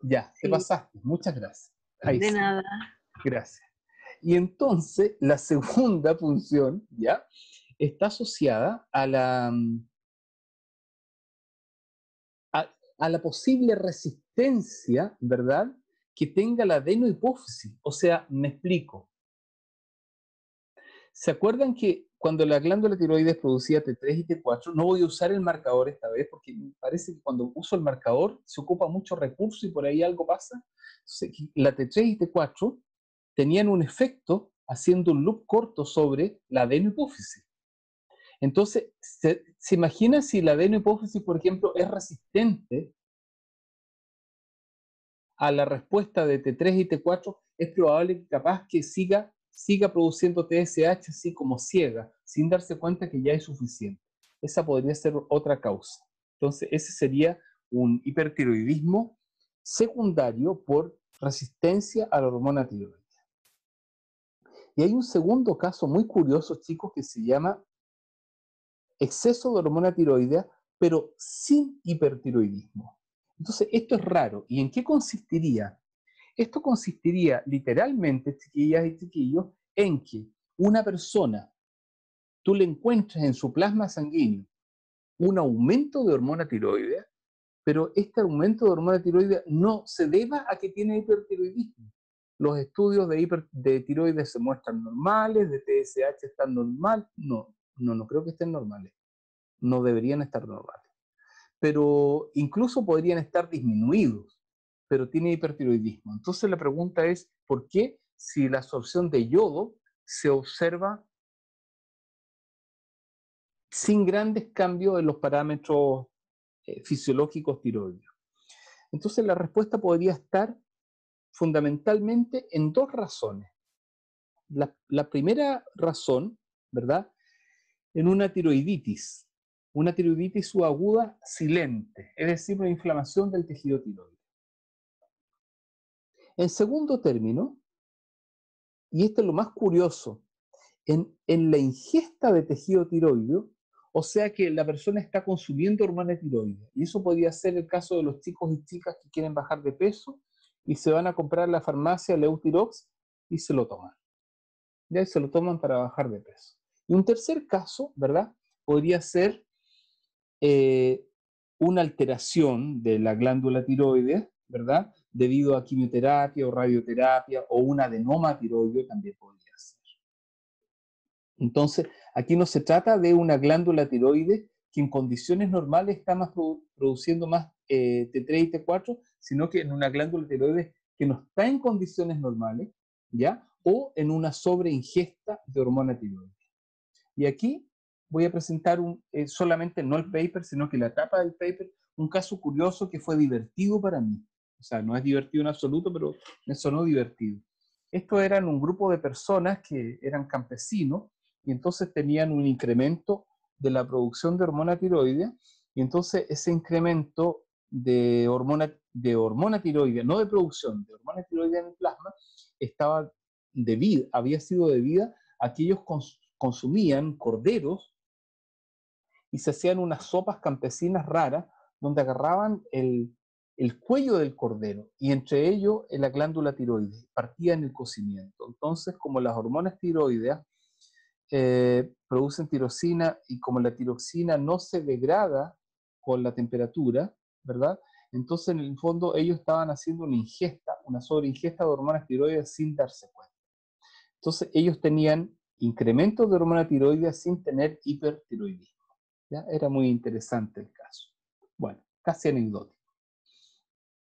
Ya, te Sí, pasaste. Muchas gracias. Ahí de sí, nada. gracias. Y entonces, la segunda función, ¿ya? Está asociada a la posible resistencia, ¿verdad? Que tenga la adenohipófisis. O sea, me explico. ¿Se acuerdan que cuando la glándula tiroides producía T3 y T4, no voy a usar el marcador esta vez porque me parece que cuando uso el marcador se ocupa mucho recurso y por ahí algo pasa? Entonces, la T3 y T4 tenían un efecto haciendo un loop corto sobre la adenohipófisis. Entonces, ¿se imagina si la adenohipófisis, por ejemplo, es resistente a la respuesta de T3 y T4? Es probable que capaz que siga produciendo TSH así como ciega, sin darse cuenta que ya es suficiente. Esa podría ser otra causa. Entonces, ese sería un hipertiroidismo secundario por resistencia a la hormona tiroides. Y hay un segundo caso muy curioso, chicos, que se llama exceso de hormona tiroidea, pero sin hipertiroidismo. Entonces, esto es raro. ¿Y en qué consistiría? Esto consistiría literalmente, chiquillas y chiquillos, en que una persona, tú le encuentres en su plasma sanguíneo un aumento de hormona tiroidea, pero este aumento de hormona tiroidea no se deba a que tiene hipertiroidismo. Los estudios de tiroides se muestran normales, de TSH están normales. No, no creo que estén normales. No deberían estar normales. Pero incluso podrían estar disminuidos, pero tiene hipertiroidismo. Entonces la pregunta es, ¿por qué si la absorción de yodo se observa sin grandes cambios en los parámetros fisiológicos tiroideos? Entonces la respuesta podría estar fundamentalmente en dos razones. La primera razón, ¿verdad? En una tiroiditis subaguda silente, es decir, una inflamación del tejido tiroideo. En segundo término, y esto es lo más curioso, en la ingesta de tejido tiroideo, o sea que la persona está consumiendo hormona tiroidea, y eso podría ser el caso de los chicos y chicas que quieren bajar de peso y se van a comprar a la farmacia Leutirox y se lo toman. Ya se lo toman para bajar de peso. Y un tercer caso, ¿verdad? Podría ser eh, una alteración de la glándula tiroides, ¿verdad? Debido a quimioterapia o radioterapia o un adenoma tiroideo también podría ser. Entonces, aquí no se trata de una glándula tiroides que en condiciones normales está produciendo más T3 y T4, sino que en una glándula tiroides que no está en condiciones normales, ¿ya? O en una sobreingesta de hormona tiroides. Y aquí voy a presentar solamente no el paper, sino que la tapa del paper, un caso curioso que fue divertido para mí. O sea, no es divertido en absoluto, pero me sonó divertido. Estos eran un grupo de personas que eran campesinos y entonces tenían un incremento de la producción de hormona tiroidea, y entonces ese incremento de hormona tiroidea, no de producción, de hormona tiroidea en el plasma, había sido debida a que ellos consumían corderos y se hacían unas sopas campesinas raras donde agarraban el cuello del cordero y entre ellos la glándula tiroides, partía en el cocimiento. Entonces, como las hormonas tiroideas producen tirosina y como la tiroxina no se degrada con la temperatura, ¿verdad? Entonces, en el fondo, ellos estaban haciendo una sobreingesta de hormonas tiroides sin darse cuenta. Entonces, ellos tenían incrementos de hormona tiroidea sin tener hipertiroidismo. ¿Ya? Era muy interesante el caso. Bueno, casi anecdótico.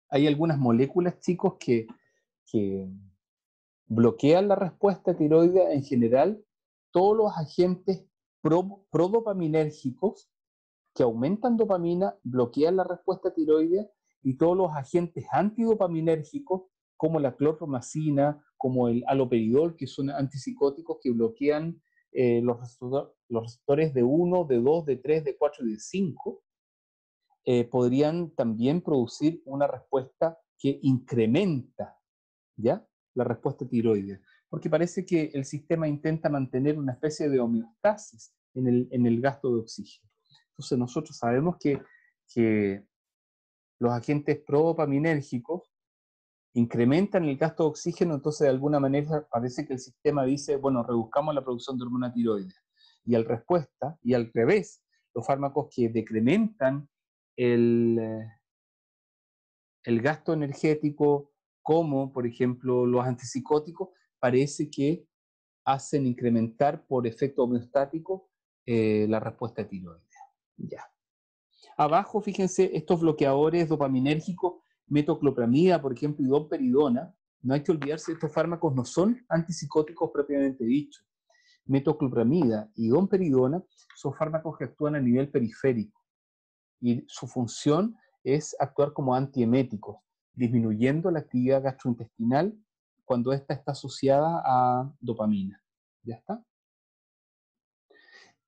Hay algunas moléculas, chicos, que bloquean la respuesta tiroidea en general. Todos los agentes prodopaminérgicos que aumentan dopamina bloquean la respuesta tiroidea, y todos los agentes antidopaminérgicos como la clorpromacina, como el haloperidol, que son antipsicóticos que bloquean los receptores de 1, de 2, de 3, de 4 y de 5, podrían también producir una respuesta que incrementa, ¿ya?, la respuesta tiroidea, porque parece que el sistema intenta mantener una especie de homeostasis en el gasto de oxígeno. Entonces nosotros sabemos que los agentes prodopaminérgicos incrementan el gasto de oxígeno, entonces de alguna manera parece que el sistema dice, bueno, reduzcamos la producción de hormona tiroidea. Y al respuesta, y al revés, los fármacos que decrementan el gasto energético, como por ejemplo los antipsicóticos, parece que hacen incrementar por efecto homeostático la respuesta tiroidea. Ya. Abajo, fíjense, estos bloqueadores dopaminérgicos, metoclopramida, por ejemplo, y domperidona, no hay que olvidarse, estos fármacos no son antipsicóticos propiamente dichos. Metoclopramida y domperidona son fármacos que actúan a nivel periférico y su función es actuar como antieméticos, disminuyendo la actividad gastrointestinal cuando ésta está asociada a dopamina. ¿Ya está?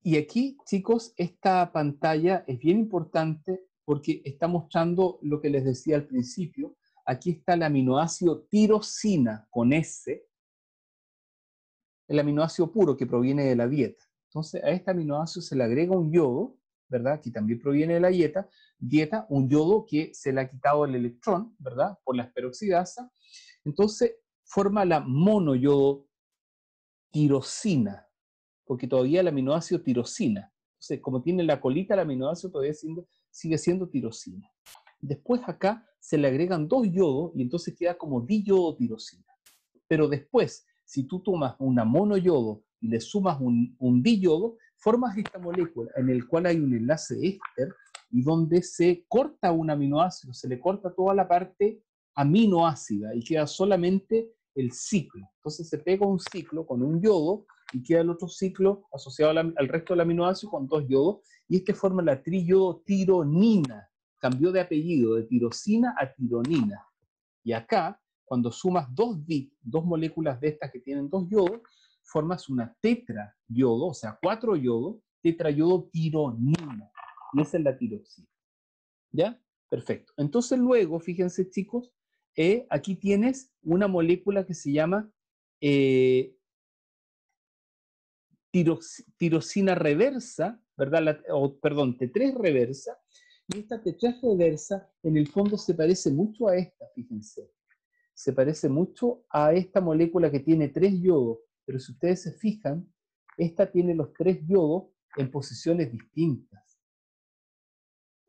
Y aquí, chicos, esta pantalla es bien importante porque está mostrando lo que les decía al principio. Aquí está el aminoácido tirosina con S, el aminoácido puro que proviene de la dieta. Entonces, a este aminoácido se le agrega un yodo, ¿verdad? Que también proviene de la dieta, un yodo que se le ha quitado el electrón, ¿verdad? Por la esperoxidasa. Entonces, forma la monoyodo tirosina, porque todavía el aminoácido tirosina. Entonces, como tiene la colita el aminoácido, todavía sigue siendo tirosina. Después acá se le agregan 2 yodos y entonces queda como diyodotirosina. Pero después, si tú tomas una monoyodo y le sumas un diyodo, formas esta molécula en el cual hay un enlace éster y donde se corta un aminoácido, se le corta toda la parte aminoácida y queda solamente el ciclo. Entonces se pega un ciclo con un yodo y queda el otro ciclo asociado al resto del aminoácido con 2 yodos y este forma la triyodotironina. Cambió de apellido de tirosina a tironina. Y acá, cuando sumas 2 DIC, 2 moléculas de estas que tienen 2 yodos, formas una tetrayodo, o sea, 4 yodos, tetrayodotironina. Y esa es la tiroxina. ¿Ya? Perfecto. Entonces luego, fíjense chicos, aquí tienes una molécula que se llama tirosina reversa, ¿verdad? Perdón, T3 reversa, y esta T3 reversa en el fondo se parece mucho a esta, fíjense. Se parece mucho a esta molécula que tiene 3 yodos, pero si ustedes se fijan, esta tiene los 3 yodos en posiciones distintas.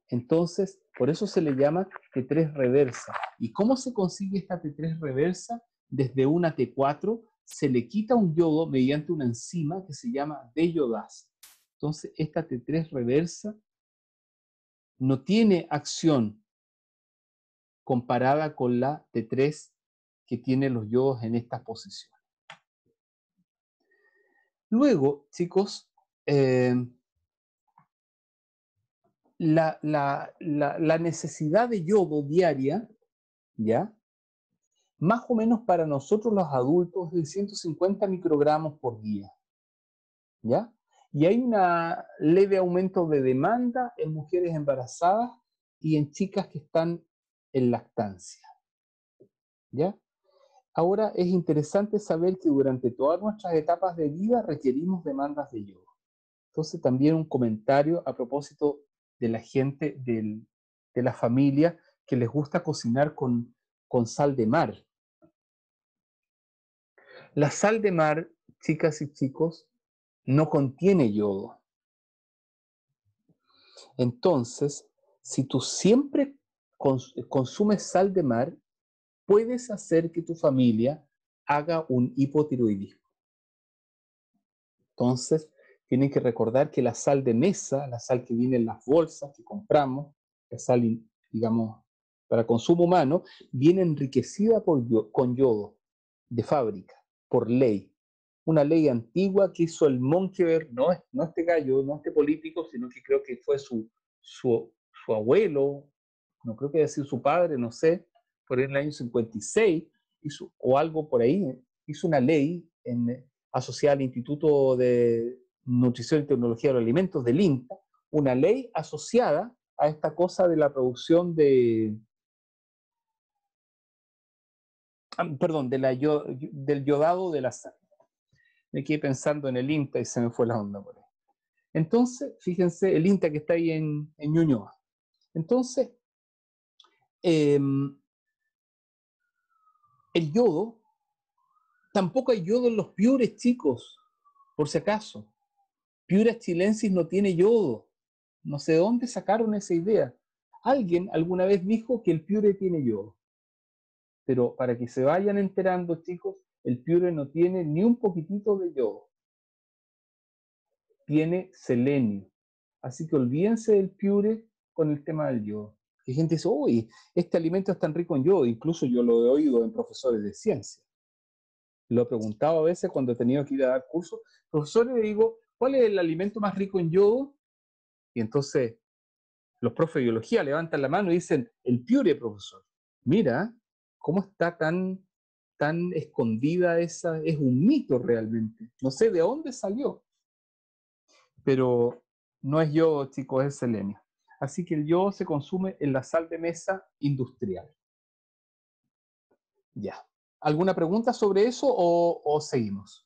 Entonces, por eso se le llama T3 reversa. ¿Y cómo se consigue esta T3 reversa? Desde una T4 se le quita un yodo mediante una enzima que se llama deyodasa. Entonces, esta T3 reversa no tiene acción comparada con la T3 que tiene los yodos en estas posiciones. Luego, chicos, la necesidad de yodo diaria, ¿ya? Más o menos para nosotros los adultos de 150 microgramos por día, ¿ya? Y hay un leve aumento de demanda en mujeres embarazadas y en chicas que están en lactancia, ¿ya? Ahora es interesante saber que durante todas nuestras etapas de vida requerimos demandas de yodo. Entonces también un comentario a propósito de la gente de la familia que les gusta cocinar con sal de mar. La sal de mar, chicas y chicos, no contiene yodo. Entonces, si tú siempre consumes sal de mar, puedes hacer que tu familia haga un hipotiroidismo. Entonces, tienen que recordar que la sal de mesa, la sal que viene en las bolsas que compramos, la sal, digamos, para consumo humano, viene enriquecida con yodo de fábrica, por ley. Una ley antigua que hizo el Monkeberg, no este gallo, no este político, sino que creo que fue su abuelo, no creo que haya sido su padre, no sé, por el año 56, o algo por ahí, hizo una ley asociada al Instituto de Nutrición y Tecnología de los Alimentos, del INTA, una ley asociada a esta cosa de la producción del yodado de la sal. Me quedé pensando en el INTA y se me fue la onda por ahí. Entonces, fíjense, el INTA que está ahí en Ñuñoa. Entonces, El yodo, tampoco hay yodo en los piures, chicos, por si acaso. Piura chilensis no tiene yodo. No sé de dónde sacaron esa idea. Alguien alguna vez dijo que el piure tiene yodo. Pero para que se vayan enterando, chicos, el piure no tiene ni un poquitito de yodo. Tiene selenio. Así que olvídense del piure con el tema del yodo. Y gente dice, uy, este alimento es tan rico en yodo. Incluso yo lo he oído en profesores de ciencia. Lo he preguntado a veces cuando he tenido que ir a dar cursos. Profesores, le digo, ¿cuál es el alimento más rico en yodo? Y entonces los profes de biología levantan la mano y dicen, el piure, profesor. Mira, ¿cómo está tan escondida esa? Es un mito realmente. No sé de dónde salió, pero no es yodo, chicos, es selenio. Así que el yodo se consume en la sal de mesa industrial. Ya. ¿Alguna pregunta sobre eso o seguimos?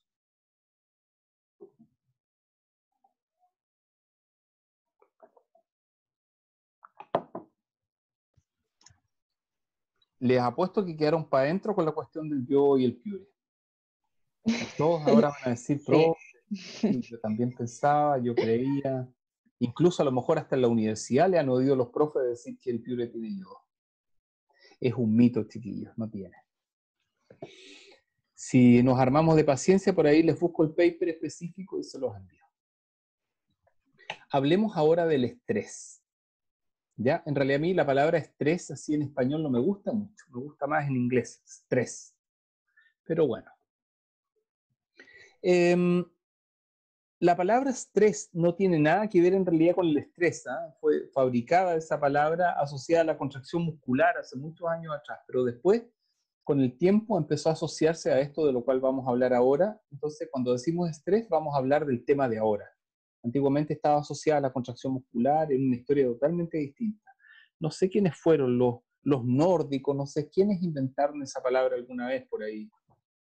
Les apuesto que quedaron para adentro con la cuestión del yodo y el piure. Todos ahora van a decir, Sí. sí, yo también pensaba, yo creía. Incluso a lo mejor hasta en la universidad le han oído los profes decir que el piure tiene yodo. Es un mito, chiquillos, no tiene. Si nos armamos de paciencia, por ahí les busco el paper específico y se los envío. Hablemos ahora del estrés. ¿Ya? En realidad a mí la palabra estrés así en español no me gusta mucho, me gusta más en inglés, estrés. Pero bueno. La palabra estrés no tiene nada que ver en realidad con el estrés. Fue fabricada esa palabra asociada a la contracción muscular hace muchos años atrás, pero después, con el tiempo, empezó a asociarse a esto de lo cual vamos a hablar ahora. Entonces, cuando decimos estrés, vamos a hablar del tema de ahora. Antiguamente estaba asociada a la contracción muscular en una historia totalmente distinta. No sé quiénes fueron los nórdicos, no sé quiénes inventaron esa palabra alguna vez por ahí,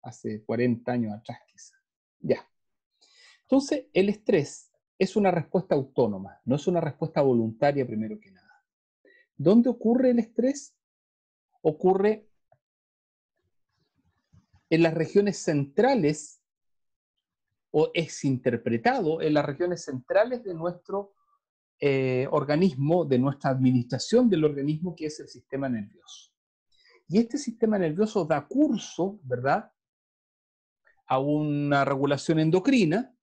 hace 40 años atrás quizás. Ya. Entonces, el estrés es una respuesta autónoma, no es una respuesta voluntaria primero que nada. ¿Dónde ocurre el estrés? Ocurre en las regiones centrales o es interpretado en las regiones centrales de nuestro organismo, de nuestra administración del organismo, que es el sistema nervioso. Y este sistema nervioso da curso, ¿verdad?, a una regulación endocrina,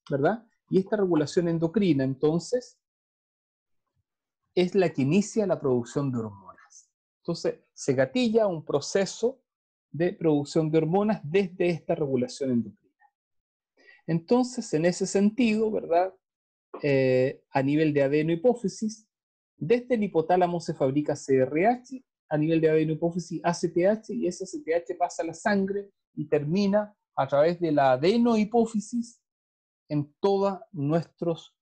¿verdad? Y esta regulación endocrina, entonces, es la que inicia la producción de hormonas. Entonces, se gatilla un proceso de producción de hormonas desde esta regulación endocrina. Entonces, en ese sentido, ¿verdad? A nivel de adenohipófisis, desde el hipotálamo se fabrica CRH, a nivel de adenohipófisis ACTH, y ese ACTH pasa a la sangre y termina a través de la adenohipófisis en todos nuestros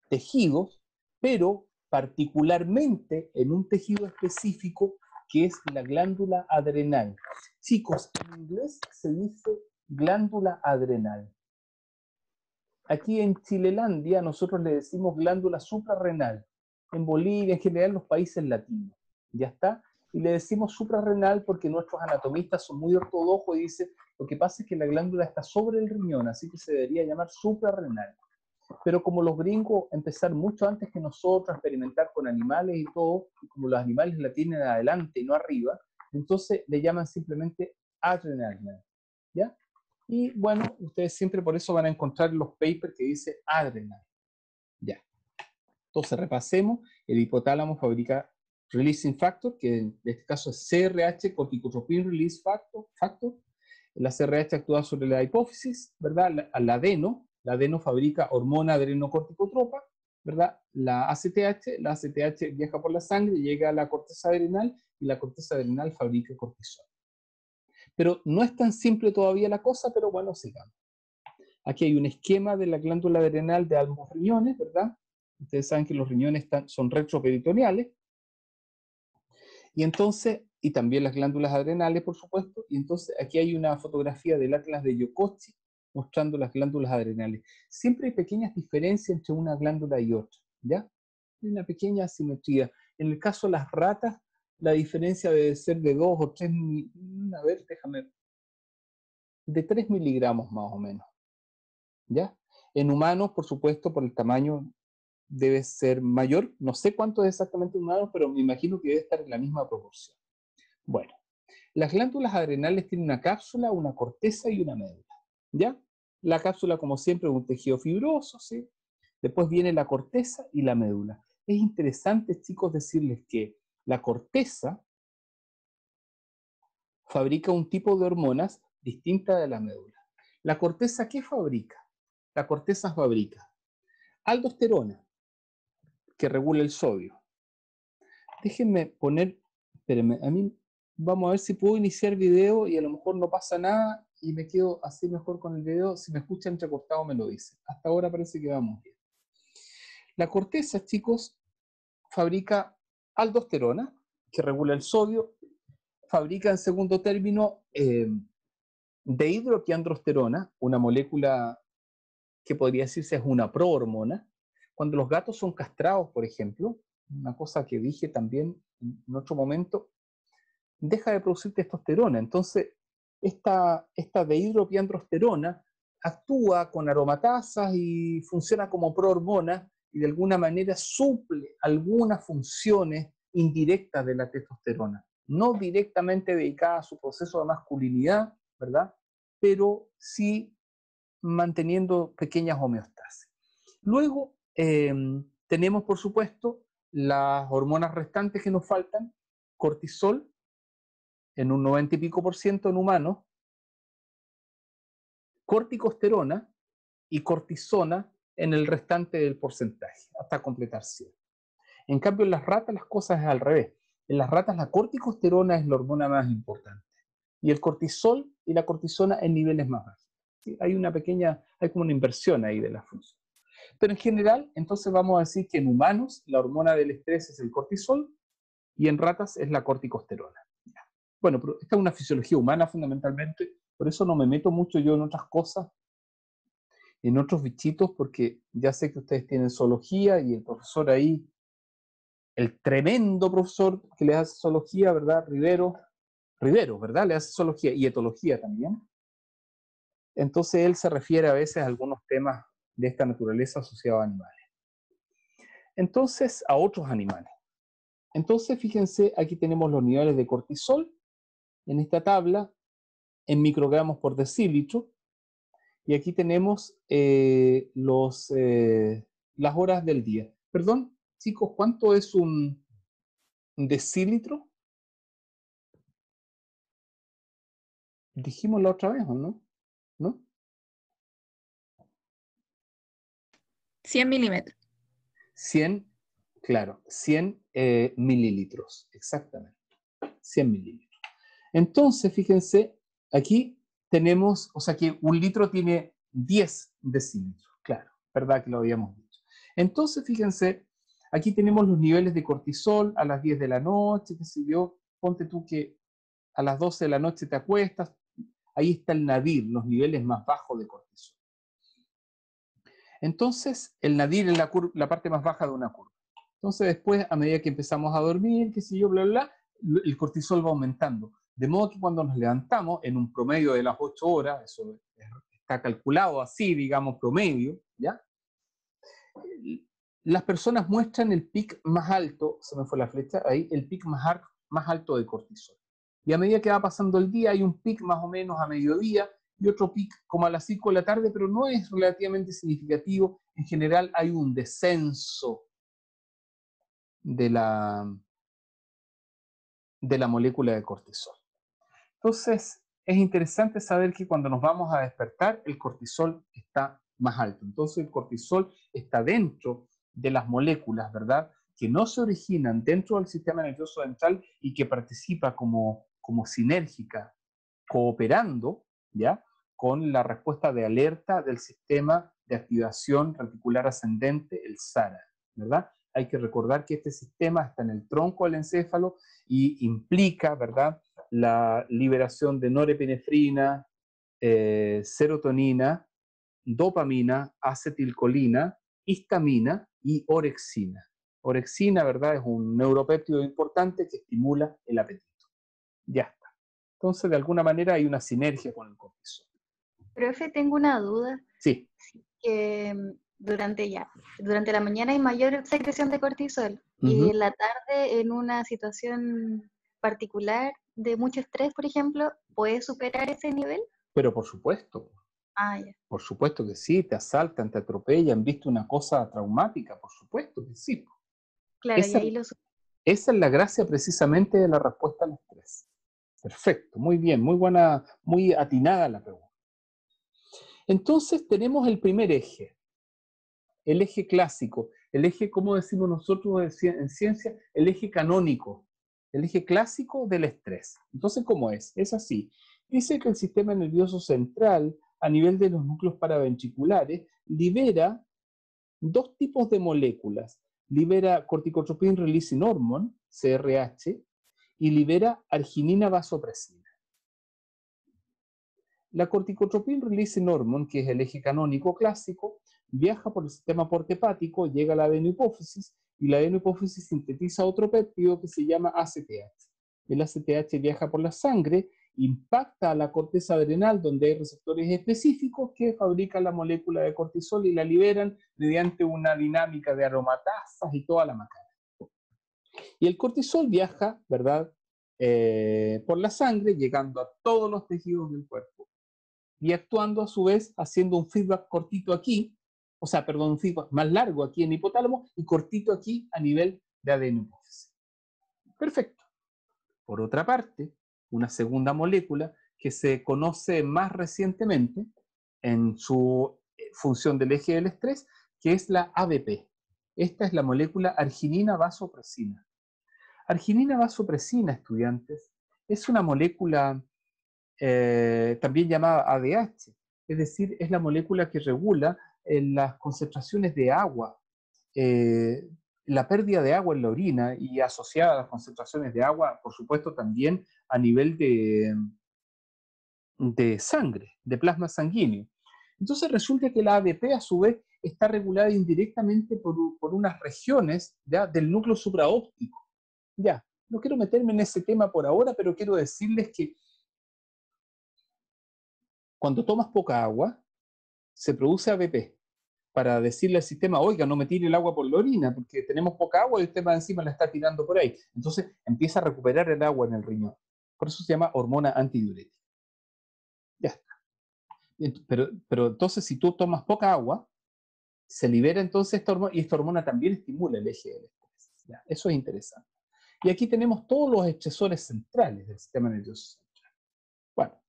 tejidos, pero particularmente en un tejido específico que es la glándula adrenal. Chicos, en inglés se dice glándula adrenal. Aquí en Chilelandia nosotros le decimos glándula suprarrenal. En Bolivia, en general, los países latinos. ¿Ya está? Y le decimos suprarrenal porque nuestros anatomistas son muy ortodoxos y dicen, lo que pasa es que la glándula está sobre el riñón, así que se debería llamar suprarrenal. Pero como los gringos empezaron mucho antes que nosotros a experimentar con animales y todo, y como los animales la tienen adelante y no arriba, entonces le llaman simplemente adrenal gland, ¿ya? Y bueno, ustedes siempre por eso van a encontrar los papers que dice adrenal, ¿ya? Entonces repasemos, el hipotálamo fabrica releasing factor, que en este caso es CRH, corticotropin release factor. La CRH actúa sobre la hipófisis, ¿verdad? La adeno fabrica hormona adrenocorticotropa, ¿verdad? La ACTH viaja por la sangre, llega a la corteza adrenal y la corteza adrenal fabrica cortisol. Pero no es tan simple todavía la cosa, pero bueno, sigamos. Aquí hay un esquema de la glándula adrenal de ambos riñones, ¿verdad? Ustedes saben que los riñones son retroperitoneales. Y entonces, y también las glándulas adrenales, por supuesto, y entonces aquí hay una fotografía del atlas de Yokochi mostrando las glándulas adrenales. Siempre hay pequeñas diferencias entre una glándula y otra, ¿ya? Hay una pequeña asimetría. En el caso de las ratas, la diferencia debe ser de 2 o 3 a ver, déjame, de 3 miligramos más o menos, ¿ya? En humanos, por supuesto, por el tamaño debe ser mayor. No sé cuánto es exactamente en humanos, pero me imagino que debe estar en la misma proporción. Bueno, las glándulas adrenales tienen una cápsula, una corteza y una médula, ¿ya? La cápsula, como siempre, es un tejido fibroso, ¿sí? Después viene la corteza y la médula. Es interesante, chicos, decirles que la corteza fabrica un tipo de hormonas distinta de la médula. ¿La corteza qué fabrica? La corteza fabrica aldosterona, que regula el sodio. Déjenme poner, espérenme, a mí vamos a ver si puedo iniciar video y a lo mejor no pasa nada y me quedo así mejor con el video. Si me escuchan entrecortado me lo dicen. Hasta ahora parece que vamos bien. La corteza, chicos, fabrica aldosterona, que regula el sodio, fabrica en segundo término dehidroquiandrosterona, una molécula que podría decirse es una prohormona. Cuando los gatos son castrados, por ejemplo, una cosa que dije también en otro momento, deja de producir testosterona. Entonces, esta dehidroquiandrosterona actúa con aromatasas y funciona como prohormona y de alguna manera suple algunas funciones indirectas de la testosterona, no directamente dedicada a su proceso de masculinidad, ¿verdad? Pero sí manteniendo pequeñas homeostasis. Luego tenemos, por supuesto, las hormonas restantes que nos faltan, cortisol en un 90 y pico por ciento en humanos, corticosterona y cortisona en el restante del porcentaje, hasta completar 100. En cambio, en las ratas las cosas es al revés. En las ratas la corticosterona es la hormona más importante y el cortisol y la cortisona en niveles más bajos. ¿Sí? Hay como una inversión ahí de la función. Pero en general, entonces vamos a decir que en humanos la hormona del estrés es el cortisol y en ratas es la corticosterona. Bueno, pero esta es una fisiología humana fundamentalmente, por eso no me meto mucho yo en otras cosas, en otros bichitos, porque ya sé que ustedes tienen zoología y el profesor ahí, el tremendo profesor que les hace zoología, ¿verdad? Rivero, ¿verdad? Le hace zoología y etología también. Entonces él se refiere a veces a algunos temas de esta naturaleza asociados a animales. Entonces, a otros animales. Entonces, fíjense, aquí tenemos los niveles de cortisol en esta tabla en microgramos por decilitro. Y aquí tenemos las horas del día. Perdón, chicos, ¿cuánto es un decilitro? Dijimos la otra vez, ¿o no? ¿No? 100 milímetros. 100, claro, 100 mililitros, exactamente. 100 mililitros. Entonces, fíjense, aquí tenemos, o sea que un litro tiene 10 decilitros, claro, ¿verdad que lo habíamos dicho? Entonces, fíjense, aquí tenemos los niveles de cortisol a las 10 de la noche, qué sé yo, ponte tú que a las 12 de la noche te acuestas, ahí está el nadir, los niveles más bajos de cortisol. Entonces, el nadir es la parte más baja de una curva. Entonces, después, a medida que empezamos a dormir, qué sé yo, bla, bla, bla, el cortisol va aumentando. De modo que cuando nos levantamos, en un promedio de las 8 horas, eso está calculado así, digamos, promedio, ¿ya? Las personas muestran el pic más alto, se me fue la flecha, ahí, el pic más alto de cortisol. Y a medida que va pasando el día, hay un pic más o menos a mediodía y otro pic como a las 5 de la tarde, pero no es relativamente significativo. En general hay un descenso de la molécula de cortisol. Entonces, es interesante saber que cuando nos vamos a despertar, el cortisol está más alto. Entonces, el cortisol está dentro de las moléculas, ¿verdad?, que no se originan dentro del sistema nervioso central y que participa como sinérgica, cooperando, ¿ya?, con la respuesta de alerta del sistema de activación reticular ascendente, el SARA, ¿verdad? Hay que recordar que este sistema está en el tronco del encéfalo y implica, ¿verdad?, la liberación de norepinefrina, serotonina, dopamina, acetilcolina, histamina y orexina. Orexina, ¿verdad?, es un neuropéptido importante que estimula el apetito. Ya está. Entonces, de alguna manera hay una sinergia con el cortisol. Profe, tengo una duda. Sí. Que durante la mañana hay mayor secreción de cortisol y en la tarde, en una situación particular de mucho estrés, por ejemplo, ¿puede superar ese nivel? Pero por supuesto. Ah, ya. Por supuesto que sí, te asaltan, te atropellan, viste una cosa traumática, por supuesto que sí. Claro, y Esa, ahí esa es la gracia precisamente de la respuesta al estrés. Perfecto, muy bien, muy buena, muy atinada la pregunta. Entonces tenemos el primer eje, el eje clásico, el eje, como decimos nosotros en ciencia, el eje canónico, el eje clásico del estrés. Entonces, ¿cómo es? Es así. Dice que el sistema nervioso central, a nivel de los núcleos paraventriculares, libera dos tipos de moléculas. Libera corticotropin releasing hormone, CRH, y libera arginina vasopresina. La corticotropin releasing hormone, que es el eje canónico clásico, viaja por el sistema porta-hepático, llega a la adenohipófisis y la adenohipófisis sintetiza otro péptido que se llama ACTH. El ACTH viaja por la sangre, impacta a la corteza adrenal donde hay receptores específicos que fabrican la molécula de cortisol y la liberan mediante una dinámica de aromatasas y toda la macana. Y el cortisol viaja, ¿verdad?, por la sangre, llegando a todos los tejidos del cuerpo y actuando a su vez, haciendo un feedback cortito aquí, o sea, perdón, un feedback más largo aquí en hipotálamo y cortito aquí a nivel de adenohipófisis. Perfecto. Por otra parte, una segunda molécula que se conoce más recientemente en su función del eje del estrés, que es la ABP. Esta es la molécula arginina vasopresina. Arginina vasopresina, estudiantes, es una molécula también llamada ADH, es decir, es la molécula que regula las concentraciones de agua, la pérdida de agua en la orina y asociada a las concentraciones de agua, por supuesto, también a nivel de sangre, de plasma sanguíneo. Entonces resulta que la ABP a su vez está regulada indirectamente por unas regiones ya del núcleo supraóptico. Ya, no quiero meterme en ese tema por ahora, pero quiero decirles que cuando tomas poca agua, se produce ABP para decirle al sistema, oiga, no me tire el agua por la orina, porque tenemos poca agua y el tema encima la está tirando por ahí. Entonces empieza a recuperar el agua en el riñón. Por eso se llama hormona antidiurética. Ya está. Pero entonces, si tú tomas poca agua, se libera entonces esta hormona, y esta hormona también estimula el eje del estrés. ¿Ya? Eso es interesante. Y aquí tenemos todos los estresores centrales del sistema nervioso central. Bueno,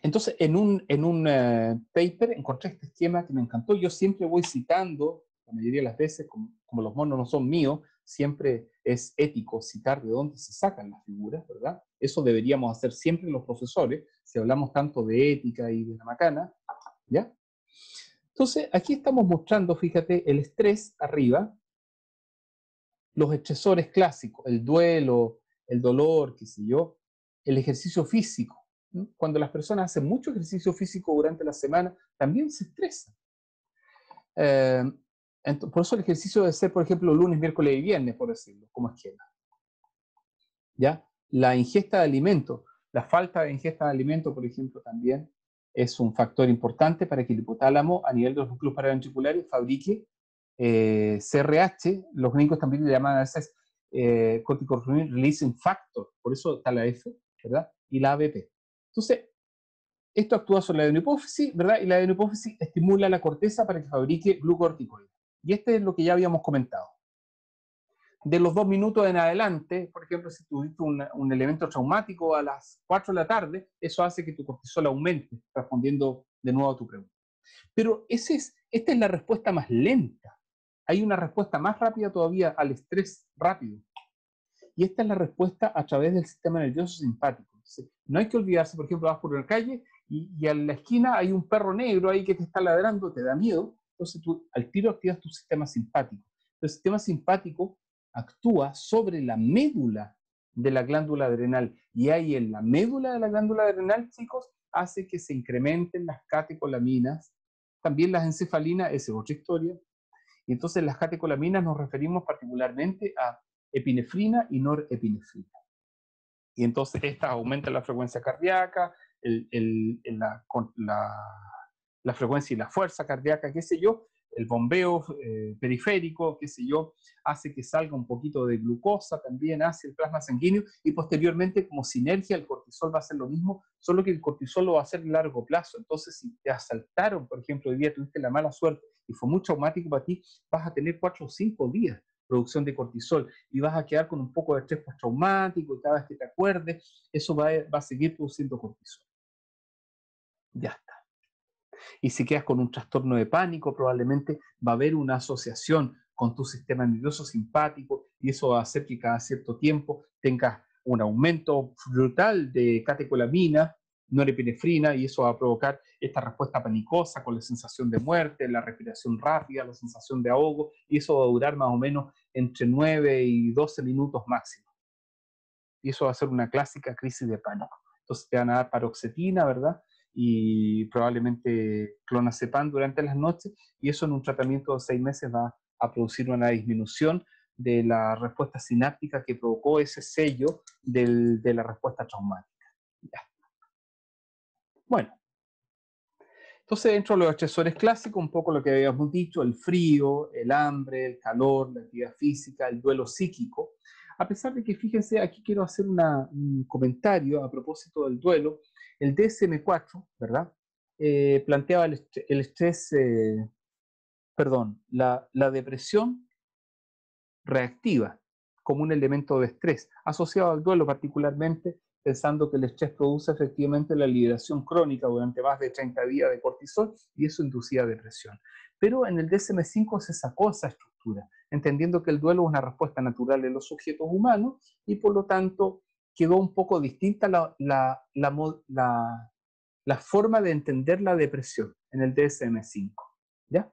entonces en un paper encontré este esquema que me encantó. Yo siempre voy citando, la mayoría de las veces, como los monos no son míos, siempre es ético citar de dónde se sacan las figuras, ¿verdad? Eso deberíamos hacer siempre los profesores, si hablamos tanto de ética y de la macana, ¿ya? Entonces, aquí estamos mostrando, fíjate, el estrés arriba, los estresores clásicos, el duelo, el dolor, qué sé yo, el ejercicio físico. Cuando las personas hacen mucho ejercicio físico durante la semana, también se estresan. Por eso el ejercicio debe ser, por ejemplo, lunes, miércoles y viernes, por decirlo, como esquema. ¿Ya? La ingesta de alimentos, la falta de ingesta de alimentos, por ejemplo, también es un factor importante para que el hipotálamo, a nivel de los núcleos paraventriculares, fabrique CRH. Los gringos también le llaman a veces corticotropin releasing factor, por eso está la F, ¿verdad? Y la ABP. Entonces, esto actúa sobre la adenohipófisis, ¿verdad? Y la adenohipófisis estimula la corteza para que fabrique glucocorticoides. Y este es lo que ya habíamos comentado. De los 2 minutos en adelante, por ejemplo, si tuviste un elemento traumático a las 4 de la tarde, eso hace que tu cortisol aumente, respondiendo de nuevo a tu pregunta. Pero esta es la respuesta más lenta. Hay una respuesta más rápida todavía al estrés rápido. Y esta es la respuesta a través del sistema nervioso simpático. Entonces, no hay que olvidarse, por ejemplo, vas por la calle y a la esquina hay un perro negro ahí que te está ladrando, te da miedo, entonces tú al tiro activas tu sistema simpático. El sistema simpático actúa sobre la médula de la glándula adrenal y ahí en la médula de la glándula adrenal, chicos, hace que se incrementen las catecolaminas, también las encefalinas, esa es otra historia. Y entonces las catecolaminas nos referimos particularmente a epinefrina y norepinefrina. Y entonces esta aumenta la frecuencia cardíaca, la frecuencia y la fuerza cardíaca, qué sé yo, el bombeo periférico, qué sé yo, hace que salga un poquito de glucosa también hacia el plasma sanguíneo y posteriormente como sinergia el cortisol va a hacer lo mismo, solo que el cortisol lo va a hacer a largo plazo. Entonces si te asaltaron, por ejemplo, hoy día tuviste la mala suerte y fue muy traumático para ti, vas a tener 4 o 5 días producción de cortisol y vas a quedar con un poco de estrés postraumático y cada vez que te acuerdes, eso va a seguir produciendo cortisol. Ya está. Y si quedas con un trastorno de pánico, probablemente va a haber una asociación con tu sistema nervioso simpático y eso va a hacer que cada cierto tiempo tengas un aumento brutal de catecolamina, norepinefrina, y eso va a provocar esta respuesta panicosa con la sensación de muerte, la respiración rápida, la sensación de ahogo, y eso va a durar más o menos entre 9 y 12 minutos máximo. Y eso va a ser una clásica crisis de pánico. Entonces te van a dar paroxetina, ¿verdad? Y probablemente clonazepam durante las noches, y eso en un tratamiento de 6 meses va a producir una disminución de la respuesta sináptica que provocó ese sello de la respuesta traumática. Ya. Bueno, entonces dentro de los estresores clásicos, un poco lo que habíamos dicho, el frío, el hambre, el calor, la actividad física, el duelo psíquico. A pesar de que, fíjense, aquí quiero hacer un comentario a propósito del duelo. El DSM-4, ¿verdad? Planteaba el estrés, perdón, la depresión reactiva como un elemento de estrés, asociado al duelo particularmente, pensando que el estrés produce efectivamente la liberación crónica durante más de 30 días de cortisol y eso inducía depresión. Pero en el DSM-5 se sacó esa estructura, entendiendo que el duelo es una respuesta natural de los sujetos humanos y por lo tanto quedó un poco distinta la forma de entender la depresión en el DSM-5. ¿Ya?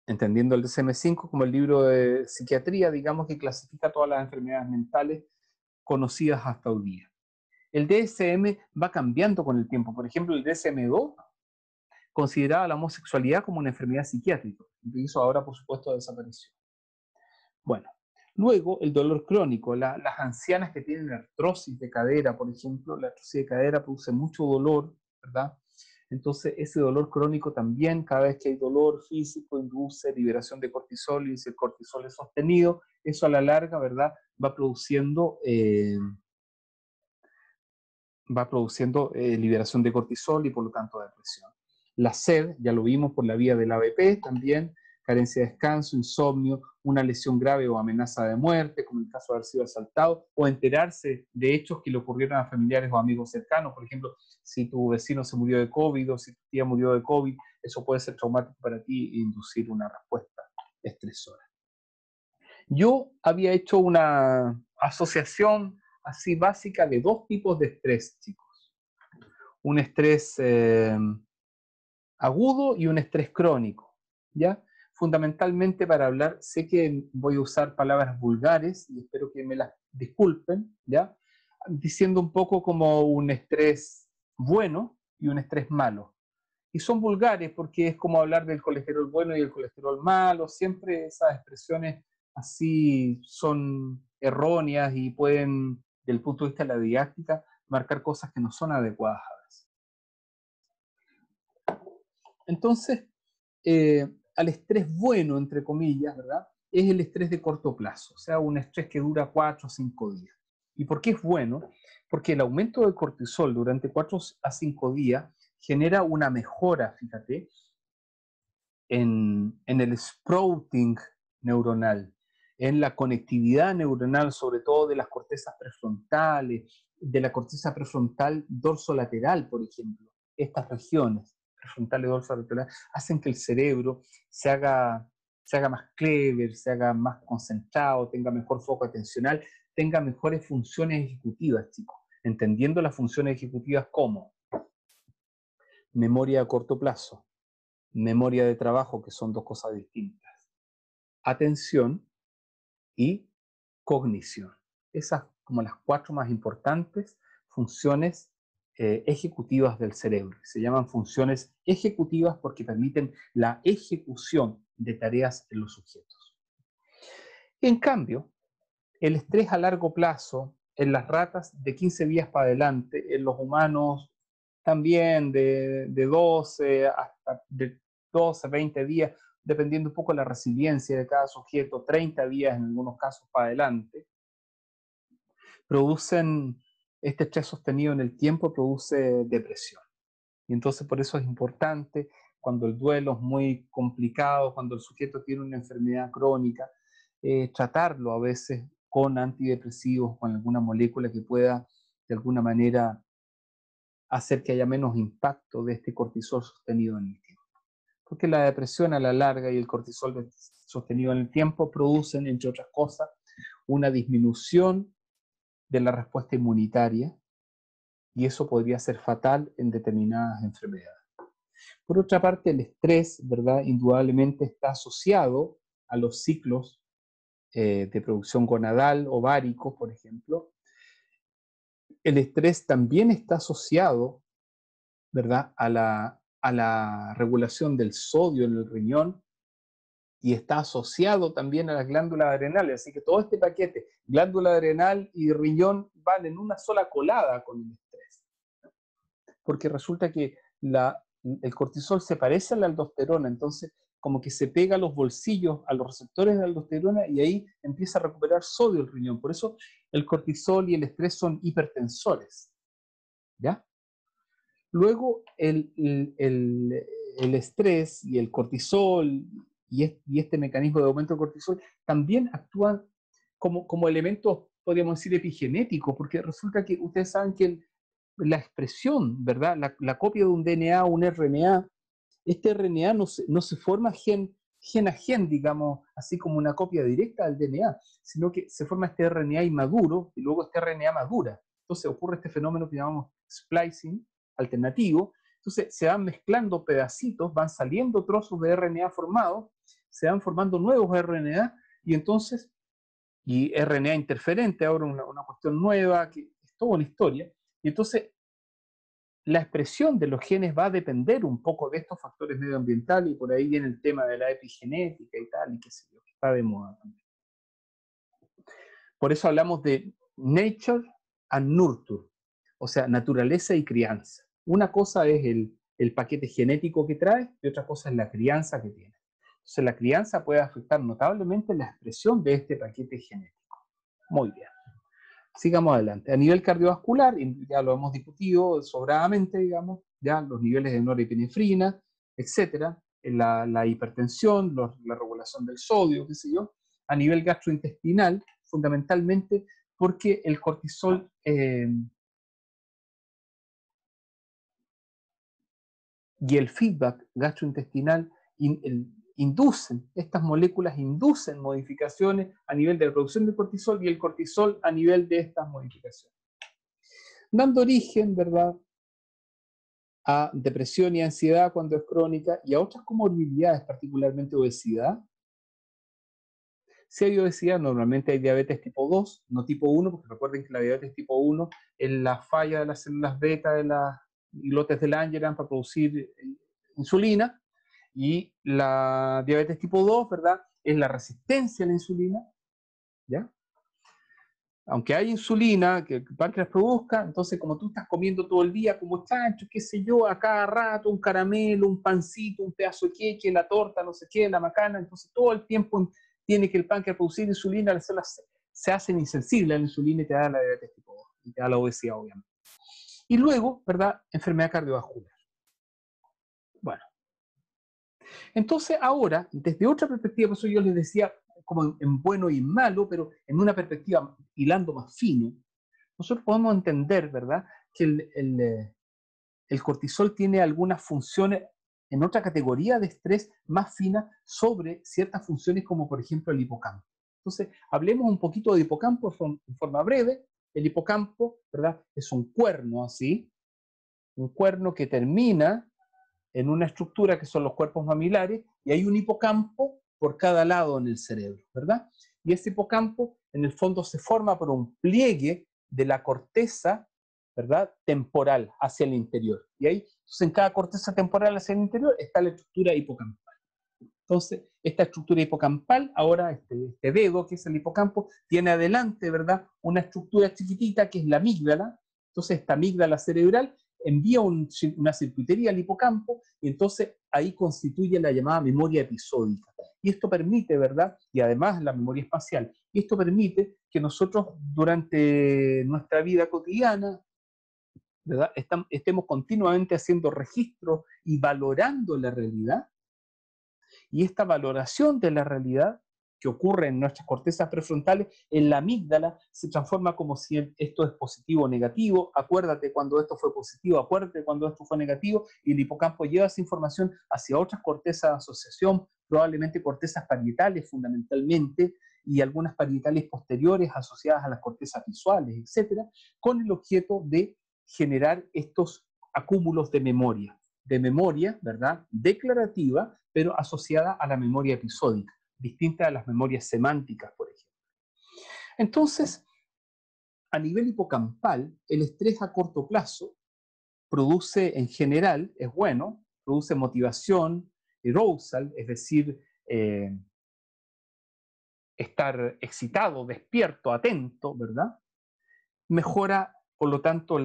Entendiendo el DSM-5 como el libro de psiquiatría, digamos, que clasifica todas las enfermedades mentales conocidas hasta hoy día. El DSM va cambiando con el tiempo. Por ejemplo, el DSM-2 consideraba la homosexualidad como una enfermedad psiquiátrica, y eso ahora, por supuesto, desapareció. Bueno, luego el dolor crónico. Las ancianas que tienen artrosis de cadera, por ejemplo, la artrosis de cadera produce mucho dolor, ¿verdad? Entonces, ese dolor crónico también, cada vez que hay dolor físico, induce liberación de cortisol, y si el cortisol es sostenido, eso a la larga, ¿verdad?, va produciendo liberación de cortisol y por lo tanto depresión. La sed, ya lo vimos por la vía del ABP también, carencia de descanso, insomnio, una lesión grave o amenaza de muerte, como el caso de haber sido asaltado, o enterarse de hechos que le ocurrieron a familiares o amigos cercanos. Por ejemplo, si tu vecino se murió de COVID o si tu tía murió de COVID, eso puede ser traumático para ti e inducir una respuesta estresora. Yo había hecho una asociación así básica de 2 tipos de estrés, chicos. Un estrés agudo y un estrés crónico, ¿ya? Fundamentalmente para hablar, sé que voy a usar palabras vulgares y espero que me las disculpen, ¿ya? Diciendo un poco como un estrés bueno y un estrés malo. Y son vulgares porque es como hablar del colesterol bueno y el colesterol malo, siempre esas expresiones así son erróneas y pueden, desde el punto de vista de la didáctica, marcar cosas que no son adecuadas a veces. Entonces, al estrés bueno, entre comillas, ¿verdad?, es el estrés de corto plazo, o sea, un estrés que dura 4 o 5 días. ¿Y por qué es bueno? Porque el aumento del cortisol durante 4 a 5 días genera una mejora, fíjate, en el sprouting neuronal, en la conectividad neuronal, sobre todo de las cortezas prefrontales, de la corteza prefrontal dorsolateral, por ejemplo. Estas regiones, prefrontal y dorsolateral, hacen que el cerebro se haga más clever, se haga más concentrado, tenga mejor foco atencional, tenga mejores funciones ejecutivas, chicos. Entendiendo las funciones ejecutivas como memoria a corto plazo, memoria de trabajo, que son 2 cosas distintas, atención y cognición. Esas como las 4 más importantes funciones ejecutivas del cerebro. Se llaman funciones ejecutivas porque permiten la ejecución de tareas en los sujetos. En cambio, el estrés a largo plazo, en las ratas de 15 días para adelante, en los humanos también de 12 hasta de 12, 20 días, dependiendo un poco de la resiliencia de cada sujeto, 30 días en algunos casos para adelante, producen, este estrés sostenido en el tiempo produce depresión. Y entonces por eso es importante, cuando el duelo es muy complicado, cuando el sujeto tiene una enfermedad crónica, tratarlo a veces con antidepresivos, con alguna molécula que pueda de alguna manera hacer que haya menos impacto de este cortisol sostenido en el tiempo. Porque la depresión a la larga y el cortisol sostenido en el tiempo producen, entre otras cosas, una disminución de la respuesta inmunitaria, y eso podría ser fatal en determinadas enfermedades. Por otra parte, el estrés, ¿verdad? Indudablemente está asociado a los ciclos de producción gonadal, ovárico, por ejemplo. El estrés también está asociado, ¿verdad?, a la regulación del sodio en el riñón, y está asociado también a las glándulas adrenales. Así que todo este paquete, glándula adrenal y riñón, van en una sola colada con el estrés. Porque resulta que el cortisol se parece a la aldosterona, entonces como que se pega a los bolsillos, a los receptores de aldosterona, y ahí empieza a recuperar sodio el riñón. Por eso el cortisol y el estrés son hipertensores, ¿ya? Luego el estrés y el cortisol y este mecanismo de aumento del cortisol también actúan como elementos, podríamos decir, epigenéticos, porque resulta que ustedes saben que la expresión, ¿verdad? La copia de un DNA o un RNA, este RNA no se forma gen a gen, digamos, así como una copia directa del DNA, sino que se forma este RNA inmaduro y luego este RNA madura. Entonces ocurre este fenómeno que llamamos splicing alternativo. Entonces se van mezclando pedacitos, van saliendo trozos de RNA formados, se van formando nuevos RNA, y entonces, y RNA interferente, ahora una cuestión nueva, que es toda una historia. Y entonces la expresión de los genes va a depender un poco de estos factores medioambientales, y por ahí viene el tema de la epigenética y tal, y qué sé yo, que está de moda también. Por eso hablamos de nature and nurture, o sea, naturaleza y crianza. Una cosa es el paquete genético que trae, y otra cosa es la crianza que tiene. Entonces la crianza puede afectar notablemente la expresión de este paquete genético. Muy bien. Sigamos adelante. A nivel cardiovascular, ya lo hemos discutido sobradamente, digamos, ya los niveles de norepinefrina, etcétera, la hipertensión, la regulación del sodio, qué sé yo. A nivel gastrointestinal, fundamentalmente porque el cortisol y el feedback gastrointestinal estas moléculas inducen modificaciones a nivel de la producción de cortisol, y el cortisol a nivel de estas modificaciones, dando origen, ¿verdad?, a depresión y ansiedad cuando es crónica, y a otras comorbilidades, particularmente obesidad. Si hay obesidad, normalmente hay diabetes tipo 2, no tipo 1, porque recuerden que la diabetes tipo 1 es la falla de las células beta de las islotes de Langerhans para producir insulina, y la diabetes tipo 2, ¿verdad?, es la resistencia a la insulina, ¿ya? Aunque hay insulina que el páncreas produzca, entonces como tú estás comiendo todo el día como chancho, qué sé yo, a cada rato un caramelo, un pancito, un pedazo de queque, la torta, no sé qué, la macana, entonces todo el tiempo tiene que el páncreas producir insulina, las células se hacen insensibles a la insulina y te da la diabetes tipo 2, y te da la obesidad, obviamente. Y luego, ¿verdad?, enfermedad cardiovascular. Bueno, entonces ahora, desde otra perspectiva, por eso yo les decía, como en bueno y en malo, pero en una perspectiva hilando más fino, nosotros podemos entender, ¿verdad?, que el cortisol tiene algunas funciones en otra categoría de estrés más fina sobre ciertas funciones, como por ejemplo el hipocampo. Entonces, hablemos un poquito de hipocampo en forma breve. El hipocampo, ¿verdad?, es un cuerno así, un cuerno que termina en una estructura que son los cuerpos mamilares, y hay un hipocampo por cada lado en el cerebro, ¿verdad? Y ese hipocampo, en el fondo, se forma por un pliegue de la corteza, ¿verdad?, temporal hacia el interior. Y ahí, entonces, en cada corteza temporal hacia el interior está la estructura hipocampal. Entonces, esta estructura hipocampal, ahora este dedo, que es el hipocampo, tiene adelante, ¿verdad?, una estructura chiquitita que es la amígdala. Entonces, esta amígdala cerebral envía una circuitería al hipocampo y entonces ahí constituye la llamada memoria episódica. Y esto permite, ¿verdad?, y además la memoria espacial, y esto permite que nosotros durante nuestra vida cotidiana, ¿verdad?, estemos continuamente haciendo registros y valorando la realidad. Y esta valoración de la realidad que ocurre en nuestras cortezas prefrontales, en la amígdala, se transforma como si esto es positivo o negativo. Acuérdate cuando esto fue positivo, acuérdate cuando esto fue negativo, y el hipocampo lleva esa información hacia otras cortezas de asociación, probablemente cortezas parietales fundamentalmente, y algunas parietales posteriores asociadas a las cortezas visuales, etcétera, con el objeto de generar estos acúmulos de memoria, ¿verdad?, declarativa, pero asociada a la memoria episódica, distinta a las memorias semánticas, por ejemplo. Entonces, a nivel hipocampal, el estrés a corto plazo produce, en general, es bueno, produce motivación, arousal, es decir, estar excitado, despierto, atento, ¿verdad? Mejora, por lo tanto,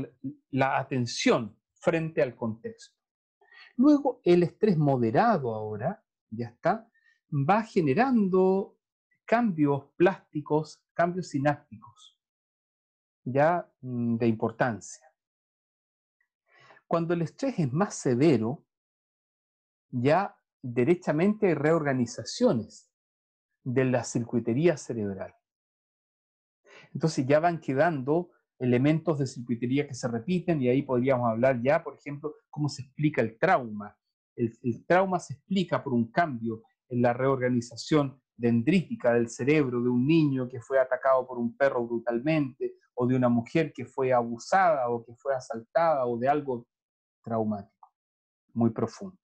la atención frente al contexto. Luego, el estrés moderado ahora, ya está, va generando cambios plásticos, cambios sinápticos, ya de importancia. Cuando el estrés es más severo, ya derechamente hay reorganizaciones de la circuitería cerebral. Entonces ya van quedando elementos de circuitería que se repiten, y ahí podríamos hablar ya, por ejemplo, cómo se explica el trauma. El trauma se explica por un cambio en la reorganización dendrítica del cerebro de un niño que fue atacado por un perro brutalmente, o de una mujer que fue abusada o que fue asaltada, o de algo traumático, muy profundo.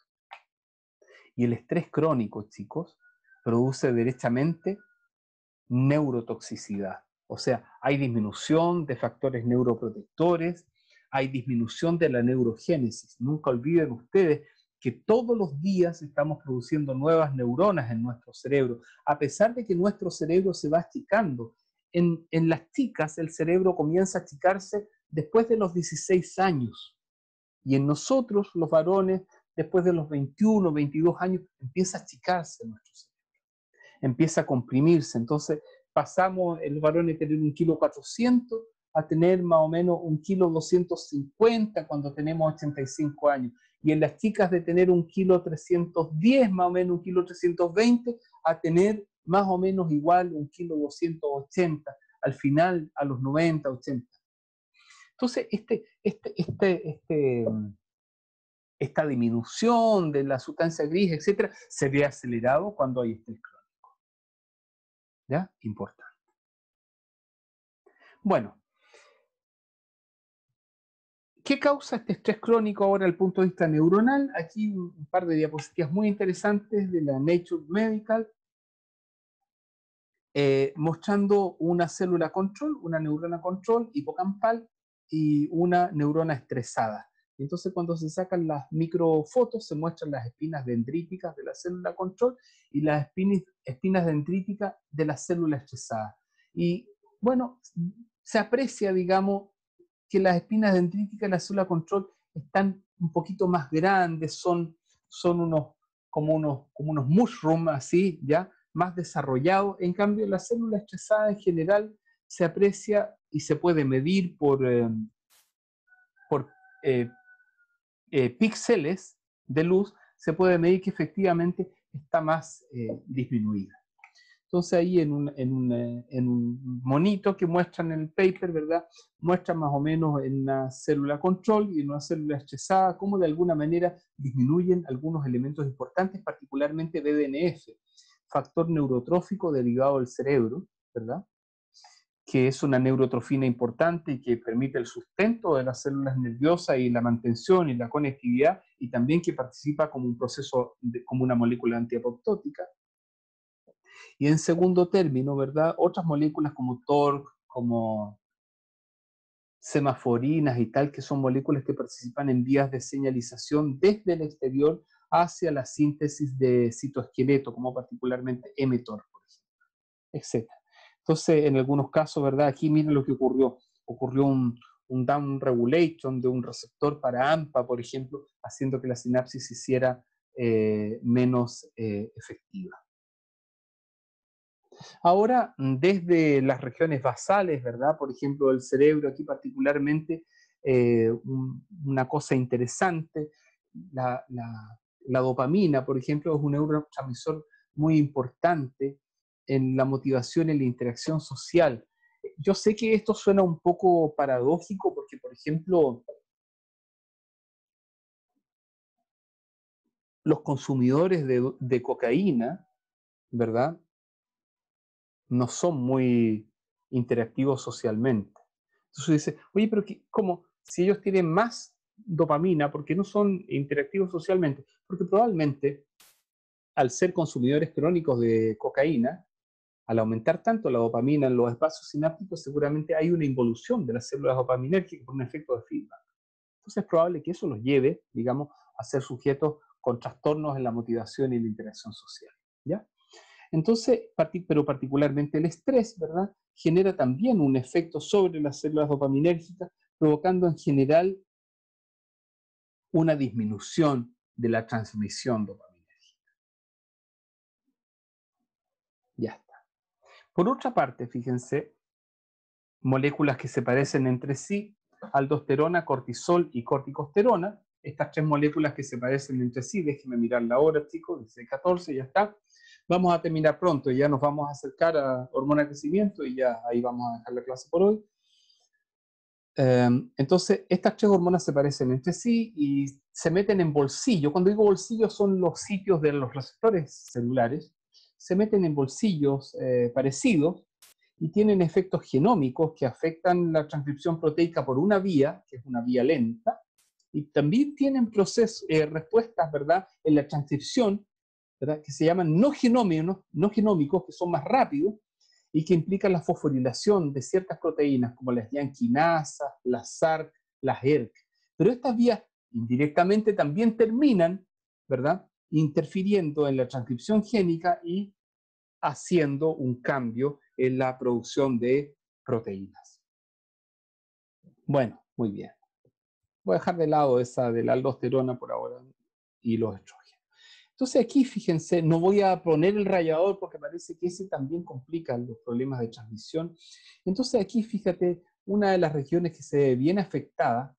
Y el estrés crónico, chicos, produce derechamente neurotoxicidad. O sea, hay disminución de factores neuroprotectores, hay disminución de la neurogénesis. Nunca olviden ustedes que todos los días estamos produciendo nuevas neuronas en nuestro cerebro, a pesar de que nuestro cerebro se va achicando. En las chicas el cerebro comienza a achicarse después de los 16 años, y en nosotros, los varones, después de los 21, 22 años, empieza a achicarse nuestro cerebro, empieza a comprimirse. Entonces pasamos en los varones de tener 1,4 kg a tener más o menos 1,250 kg cuando tenemos 85 años. Y en las chicas de tener 1,310 kg, más o menos 1,320 kg, a tener más o menos igual 1,280 kg al final, a los 90, 80. Entonces, esta disminución de la sustancia gris, etcétera, se ve acelerado cuando hay estrés crónico. ¿Ya? Importante. Bueno, ¿qué causa este estrés crónico ahora desde el punto de vista neuronal? Aquí un par de diapositivas muy interesantes de la Nature Medical, mostrando una célula control, una neurona control hipocampal y una neurona estresada. Entonces, cuando se sacan las microfotos, se muestran las espinas dendríticas de la célula control y las espinas dendríticas de la célula estresada. Y bueno, se aprecia, digamos, que las espinas dendríticas de la célula control están un poquito más grandes, son como unos mushrooms así, ¿ya? Más desarrollados. En cambio, la célula estresada en general se aprecia y se puede medir por píxeles de luz, se puede medir que efectivamente está más disminuida. Entonces ahí en un monito que muestran en el paper, ¿verdad?, muestran más o menos en una célula control y en una célula estresada cómo de alguna manera disminuyen algunos elementos importantes, particularmente BDNF, factor neurotrófico derivado del cerebro, ¿verdad?, que es una neurotrofina importante y que permite el sustento de las células nerviosas y la mantención y la conectividad, y también que participa como un proceso, como una molécula antiapoptótica. Y en segundo término, ¿verdad?, otras moléculas como TORC, como semaforinas y tal, que son moléculas que participan en vías de señalización desde el exterior hacia la síntesis de citoesqueleto, como particularmente mTOR, por ejemplo, etc. Entonces, en algunos casos, ¿verdad? Aquí miren lo que ocurrió. Ocurrió un down regulation de un receptor para AMPA, por ejemplo, haciendo que la sinapsis se hiciera menos efectiva. Ahora, desde las regiones basales, ¿verdad? Por ejemplo, del cerebro, aquí particularmente, una cosa interesante, la dopamina, por ejemplo, es un neurotransmisor muy importante en la motivación y la interacción social. Yo sé que esto suena un poco paradójico porque, por ejemplo, los consumidores de cocaína, ¿verdad? No son muy interactivos socialmente. Entonces dice, oye, pero ¿cómo? Si ellos tienen más dopamina, ¿por qué no son interactivos socialmente? Porque probablemente, al ser consumidores crónicos de cocaína, al aumentar tanto la dopamina en los espacios sinápticos, seguramente hay una involución de las células dopaminérgicas por un efecto de feedback. Entonces es probable que eso los lleve, digamos, a ser sujetos con trastornos en la motivación y la interacción social, ¿ya? Entonces, pero particularmente el estrés, ¿verdad? Genera también un efecto sobre las células dopaminérgicas, provocando en general una disminución de la transmisión dopaminérgica. Ya está. Por otra parte, fíjense, moléculas que se parecen entre sí, aldosterona, cortisol y corticosterona, estas tres moléculas que se parecen entre sí, déjenme mirar la hora, chicos, dice 14, ya está. Vamos a terminar pronto, ya nos vamos a acercar a hormona de crecimiento y ya ahí vamos a dejar la clase por hoy. Entonces, estas tres hormonas se parecen entre sí y se meten en bolsillo. Cuando digo bolsillo son los sitios de los receptores celulares. Se meten en bolsillos parecidos y tienen efectos genómicos que afectan la transcripción proteica por una vía, que es una vía lenta, y también tienen respuestas, ¿verdad?, en la transcripción, ¿verdad?, que se llaman no genómicos, que son más rápidos, y que implican la fosforilación de ciertas proteínas, como las yanquinasas, las SARC, las ERK. Pero estas vías indirectamente también terminan, ¿verdad?, interfiriendo en la transcripción génica y haciendo un cambio en la producción de proteínas. Bueno, muy bien. Voy a dejar de lado esa de la aldosterona por ahora y los estrógenos. Entonces aquí, fíjense, no voy a poner el rayador porque parece que ese también complica los problemas de transmisión. Entonces aquí, fíjate, una de las regiones que se ve bien afectada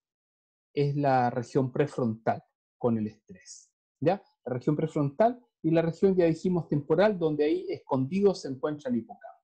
es la región prefrontal con el estrés, ¿ya? La región prefrontal y la región, ya dijimos, temporal, donde ahí escondido se encuentra el hipocampo.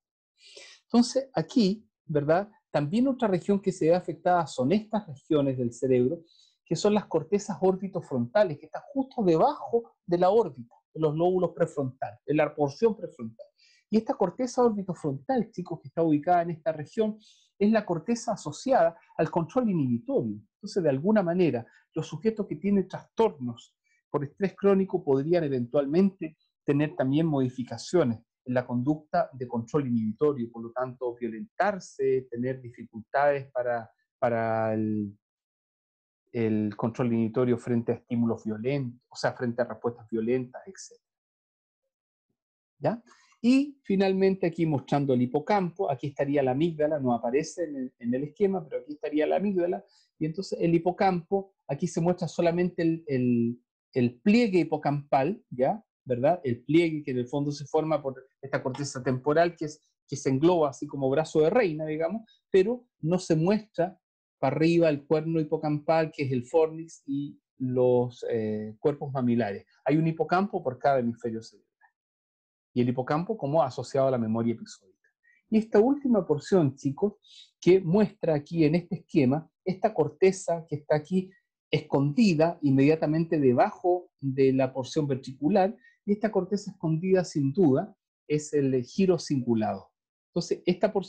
Entonces aquí, ¿verdad? También otra región que se ve afectada son estas regiones del cerebro, que son las cortezas órbitofrontales, que están justo debajo de la órbita, de los lóbulos prefrontales, de la porción prefrontal. Y esta corteza órbitofrontal, chicos, que está ubicada en esta región, es la corteza asociada al control inhibitorio. Entonces, de alguna manera, los sujetos que tienen trastornos por estrés crónico podrían eventualmente tener también modificaciones en la conducta de control inhibitorio, por lo tanto, violentarse, tener dificultades para el control inhibitorio frente a estímulos violentos, o sea, frente a respuestas violentas, etc. ¿Ya? Y finalmente aquí mostrando el hipocampo, aquí estaría la amígdala, no aparece en el esquema, pero aquí estaría la amígdala, y entonces el hipocampo, aquí se muestra solamente el pliegue hipocampal, ¿ya? ¿Verdad? El pliegue que en el fondo se forma por esta corteza temporal que se engloba así como brazo de reina, digamos, pero no se muestra para arriba el cuerno hipocampal, que es el fornix, y los cuerpos mamilares. Hay un hipocampo por cada hemisferio cerebral. Y el hipocampo como asociado a la memoria episódica. Y esta última porción, chicos, que muestra aquí en este esquema, esta corteza que está aquí escondida inmediatamente debajo de la porción ventricular, y esta corteza escondida sin duda es el giro cingulado. Entonces,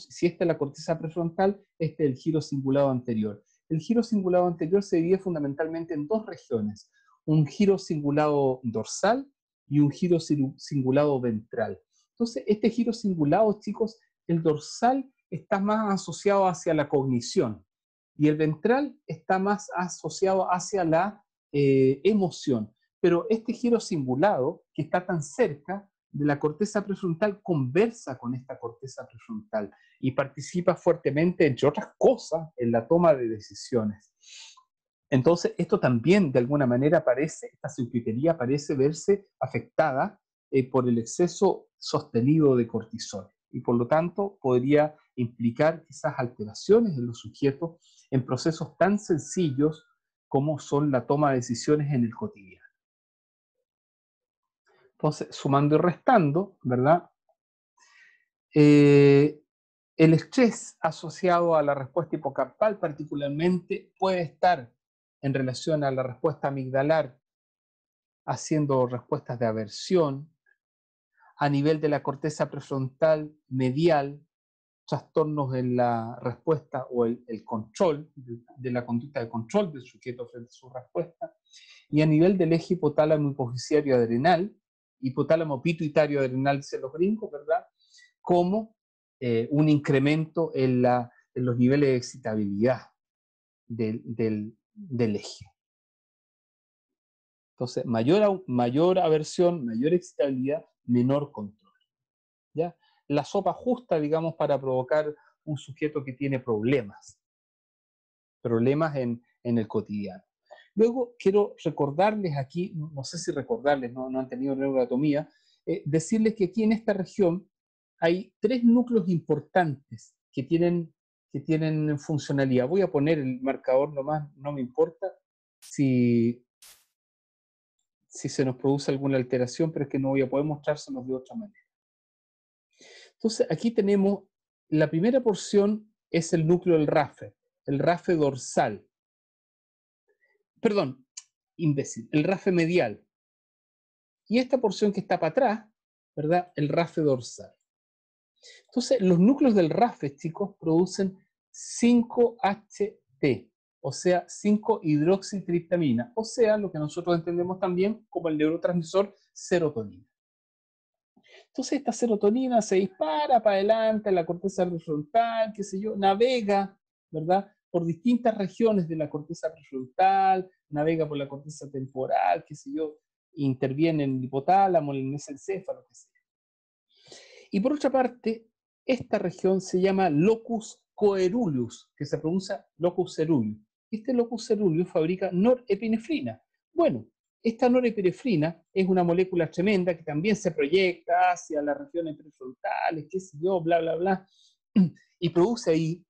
si esta es la corteza prefrontal, este es el giro cingulado anterior. El giro cingulado anterior se divide fundamentalmente en dos regiones, un giro cingulado dorsal y un giro cingulado ventral. Entonces, este giro cingulado, chicos, el dorsal está más asociado hacia la cognición y el ventral está más asociado hacia la emoción. pero este giro cingulado, que está tan cerca de la corteza prefrontal, conversa con esta corteza prefrontal y participa fuertemente, entre otras cosas, en la toma de decisiones. Entonces, esto también, de alguna manera, esta circuitería parece verse afectada por el exceso sostenido de cortisol. Y por lo tanto, podría implicar quizás alteraciones en los sujetos en procesos tan sencillos como son la toma de decisiones en el cotidiano. Entonces, sumando y restando, ¿verdad? El estrés asociado a la respuesta hipocampal particularmente puede estar en relación a la respuesta amigdalar, haciendo respuestas de aversión, a nivel de la corteza prefrontal medial, trastornos en la respuesta o el control de la conducta de control del sujeto frente a su respuesta, y a nivel del eje hipotálamo hipofisiario adrenal, hipotálamo pituitario adrenal, dicen los gringos, ¿verdad? Como un incremento en los niveles de excitabilidad del eje. Entonces, mayor aversión, mayor excitabilidad, menor control. ¿Ya? La sopa justa, digamos, para provocar un sujeto que tiene problemas en el cotidiano. Luego, quiero recordarles aquí, no sé si recordarles, no han tenido neuroanatomía, decirles que aquí en esta región hay 3 núcleos importantes que tienen funcionalidad. Voy a poner el marcador nomás, no me importa si se nos produce alguna alteración, pero es que no voy a poder mostrárselos de otra manera. Entonces, aquí tenemos, la primera porción es el núcleo del RAFE, el RAFE dorsal. Perdón, imbécil, el RAFE medial. Y esta porción que está para atrás, ¿verdad? El RAFE dorsal. Entonces, los núcleos del RAFE, chicos, producen 5-HT, o sea, 5-hidroxitriptamina, o sea, lo que nosotros entendemos también como el neurotransmisor serotonina. Entonces esta serotonina se dispara para adelante en la corteza prefrontal, qué sé yo, navega, ¿verdad? Por distintas regiones de la corteza prefrontal, navega por la corteza temporal, qué sé yo, interviene en el hipotálamo, en el mesencéfalo, qué sé yo. Y por otra parte, esta región se llama locus coeruleus, que se pronuncia locus ceruleus. Este locus ceruleus fabrica norepinefrina. Bueno, esta norepinefrina es una molécula tremenda que también se proyecta hacia las regiones prefrontales, qué sé yo, bla, bla, bla, y produce ahí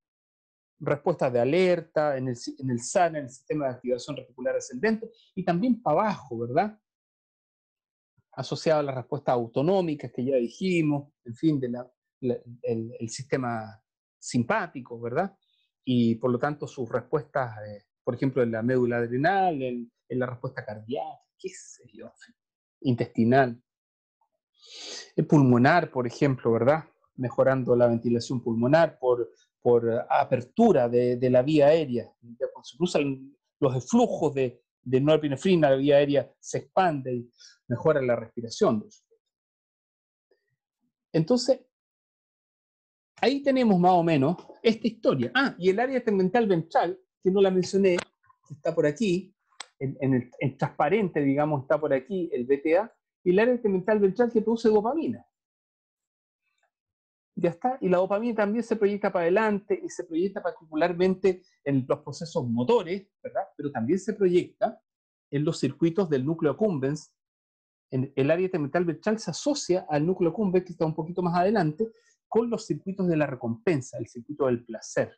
respuestas de alerta en el SANA, en el sistema de activación reticular ascendente, y también para abajo, ¿verdad? Asociado a las respuestas autonómicas que ya dijimos, en fin, el sistema simpático, ¿verdad? Y por lo tanto sus respuestas, por ejemplo, en la médula adrenal, en la respuesta cardíaca, qué sé yo, intestinal. El pulmonar, por ejemplo, ¿verdad? Mejorando la ventilación pulmonar por apertura de la vía aérea. Cuando se cruzan los flujos de norepinefrina, la vía aérea se expande y mejora la respiración. Entonces, ahí tenemos más o menos esta historia. Y el área tegmental ventral, que no la mencioné, que está por aquí, en transparente, digamos, está por aquí el BTA, y el área tegmental ventral que produce dopamina. Ya está, y la dopamina también se proyecta para adelante y se proyecta particularmente en los procesos motores, ¿verdad? Pero también se proyecta en los circuitos del núcleo accumbens. En el área tegmental ventral se asocia al núcleo accumbens, que está un poquito más adelante, con los circuitos de la recompensa, el circuito del placer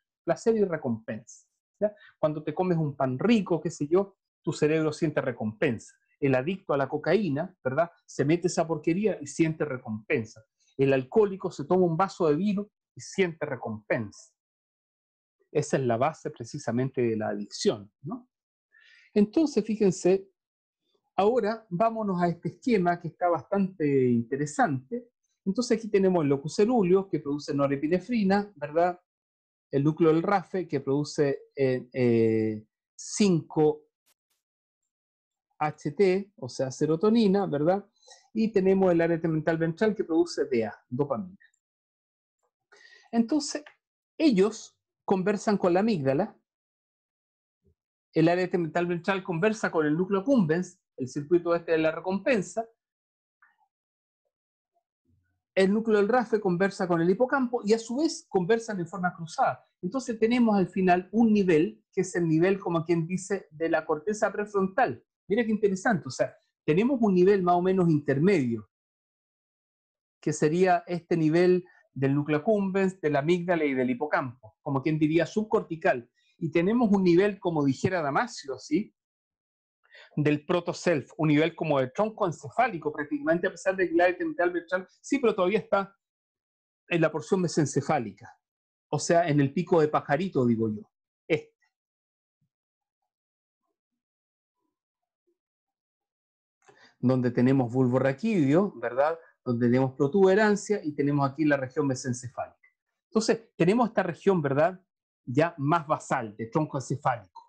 y recompensa. ¿Ya? Cuando te comes un pan rico, qué sé yo, tu cerebro siente recompensa. El adicto a la cocaína, ¿verdad? Se mete esa porquería y siente recompensa. El alcohólico se toma un vaso de vino y siente recompensa. Esa es la base precisamente de la adicción, ¿no? Entonces, fíjense, ahora vámonos a este esquema que está bastante interesante. Entonces aquí tenemos el locus cerúleus que produce norepinefrina, ¿verdad? El núcleo del RAFE que produce 5-HT, o sea, serotonina, ¿verdad? Y tenemos el área tegmental ventral que produce DA, dopamina. Entonces, ellos conversan con la amígdala, el área tegmental ventral conversa con el núcleo accumbens, el circuito este de la recompensa, el núcleo del RAFE conversa con el hipocampo y a su vez conversan en forma cruzada. Entonces tenemos al final un nivel, que es el nivel, como quien dice, de la corteza prefrontal. Mira qué interesante, o sea, tenemos un nivel más o menos intermedio, que sería este nivel del núcleo accumbens, de la amígdala y del hipocampo, como quien diría subcortical. Y tenemos un nivel, como dijera Damasio, ¿sí?, del proto-self, un nivel como de tronco encefálico prácticamente, a pesar de que el área temporal ventral sí, pero todavía está en la porción mesencefálica, o sea, en el pico de pajarito, digo yo. Donde tenemos bulbo raquídeo, ¿verdad? Donde tenemos protuberancia y tenemos aquí la región mesencefálica. Entonces, tenemos esta región, ¿verdad?, ya más basal, de tronco encefálico,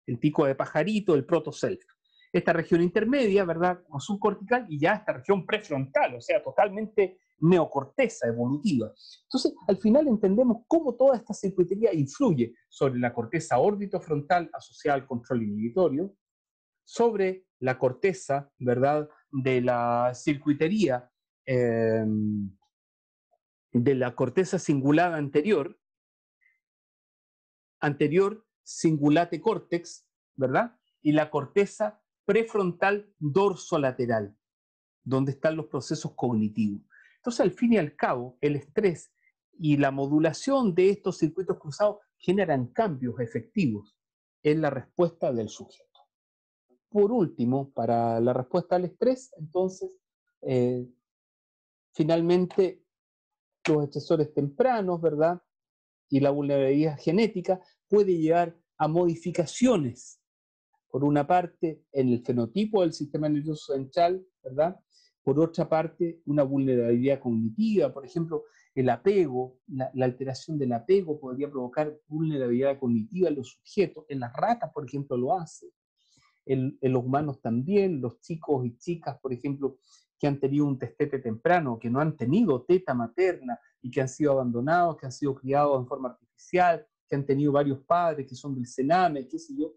el pico de pajarito, el proto-self. Esta región intermedia, ¿verdad?, como subcortical, y ya esta región prefrontal, o sea, totalmente neocorteza evolutiva. Entonces, al final entendemos cómo toda esta circuitería influye sobre la corteza órbito-frontal asociada al control inhibitorio, sobre la corteza, ¿verdad?, de la circuitería, de la corteza cingulada anterior cingulate córtex, ¿verdad?, y la corteza prefrontal dorsolateral, donde están los procesos cognitivos. Entonces, al fin y al cabo, el estrés y la modulación de estos circuitos cruzados generan cambios efectivos en la respuesta del sujeto. Por último, para la respuesta al estrés, entonces, finalmente, los estresores tempranos, ¿verdad?, y la vulnerabilidad genética puede llevar a modificaciones, por una parte, en el fenotipo del sistema nervioso central, ¿verdad? Por otra parte, una vulnerabilidad cognitiva, por ejemplo, el apego, la alteración del apego podría provocar vulnerabilidad cognitiva en los sujetos, en las ratas, por ejemplo, lo hace. En los humanos también, los chicos y chicas, por ejemplo, que han tenido un destete temprano, que no han tenido teta materna y que han sido abandonados, que han sido criados en forma artificial, que han tenido varios padres que son del cename, qué sé yo.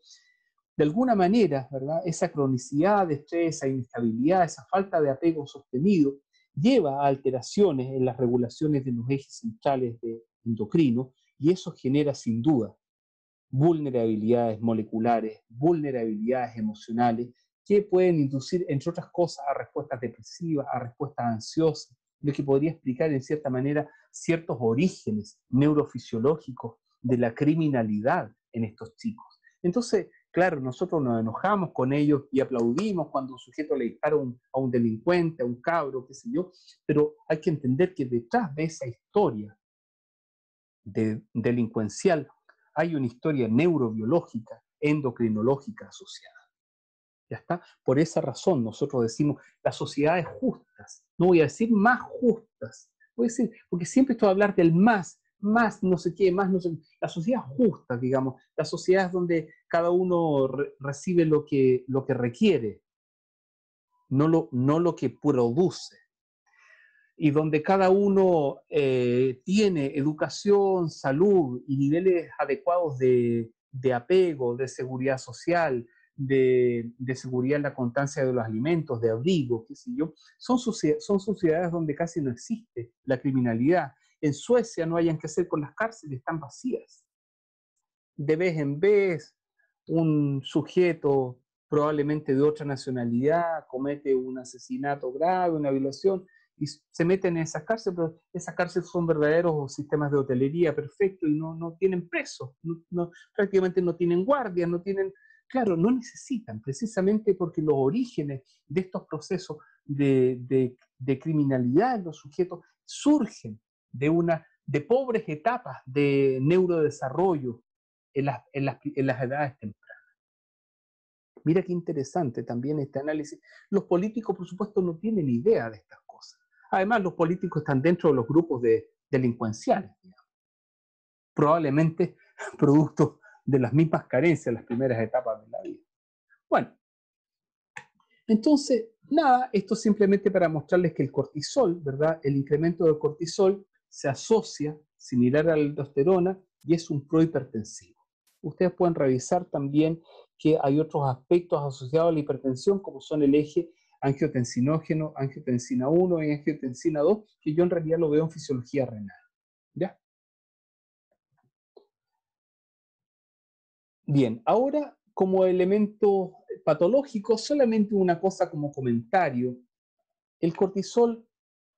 De alguna manera, ¿verdad?, esa cronicidad de estrés, esa inestabilidad, esa falta de apego sostenido, lleva a alteraciones en las regulaciones de los ejes centrales de endocrino, y eso genera sin duda vulnerabilidades moleculares, vulnerabilidades emocionales, que pueden inducir, entre otras cosas, a respuestas depresivas, a respuestas ansiosas, lo que podría explicar en cierta manera ciertos orígenes neurofisiológicos de la criminalidad en estos chicos. Entonces, claro, nosotros nos enojamos con ellos y aplaudimos cuando un sujeto le dispara a un delincuente, a un cabro, qué sé yo, pero hay que entender que detrás de esa historia delincuencial hay una historia neurobiológica, endocrinológica asociada. ¿Ya está? Por esa razón nosotros decimos las sociedades justas, no voy a decir más justas, voy a decir, porque siempre esto de hablar del más no sé qué, más no sé qué, las sociedades justas, digamos, las sociedades donde cada uno recibe lo que requiere, no lo que produce, y donde cada uno tiene educación, salud y niveles adecuados de apego, de seguridad social, de seguridad en la constancia de los alimentos, de abrigo, qué sé yo, son sociedades donde casi no existe la criminalidad. En Suecia no hayan que hacer con las cárceles, están vacías. De vez en vez, un sujeto probablemente de otra nacionalidad comete un asesinato grave, una violación, y se meten en esas cárceles, pero esas cárceles son verdaderos sistemas de hotelería perfectos y no tienen presos, prácticamente no tienen guardias, claro, no necesitan, precisamente porque los orígenes de estos procesos de criminalidad en los sujetos surgen de pobres etapas de neurodesarrollo en las edades tempranas. Mira qué interesante también este análisis. Los políticos, por supuesto, no tienen idea de estas cosas. Además, los políticos están dentro de los grupos delincuenciales, digamos. Probablemente producto de las mismas carencias en las primeras etapas de la vida. Bueno, entonces, nada, esto simplemente para mostrarles que el cortisol, ¿verdad? El incremento del cortisol se asocia, similar a la aldosterona, y es un prohipertensivo. Ustedes pueden revisar también que hay otros aspectos asociados a la hipertensión, como son el eje angiotensinógeno, angiotensina 1 y angiotensina 2, que yo en realidad lo veo en fisiología renal. ¿Ya? Bien, ahora como elemento patológico, solamente una cosa como comentario. El cortisol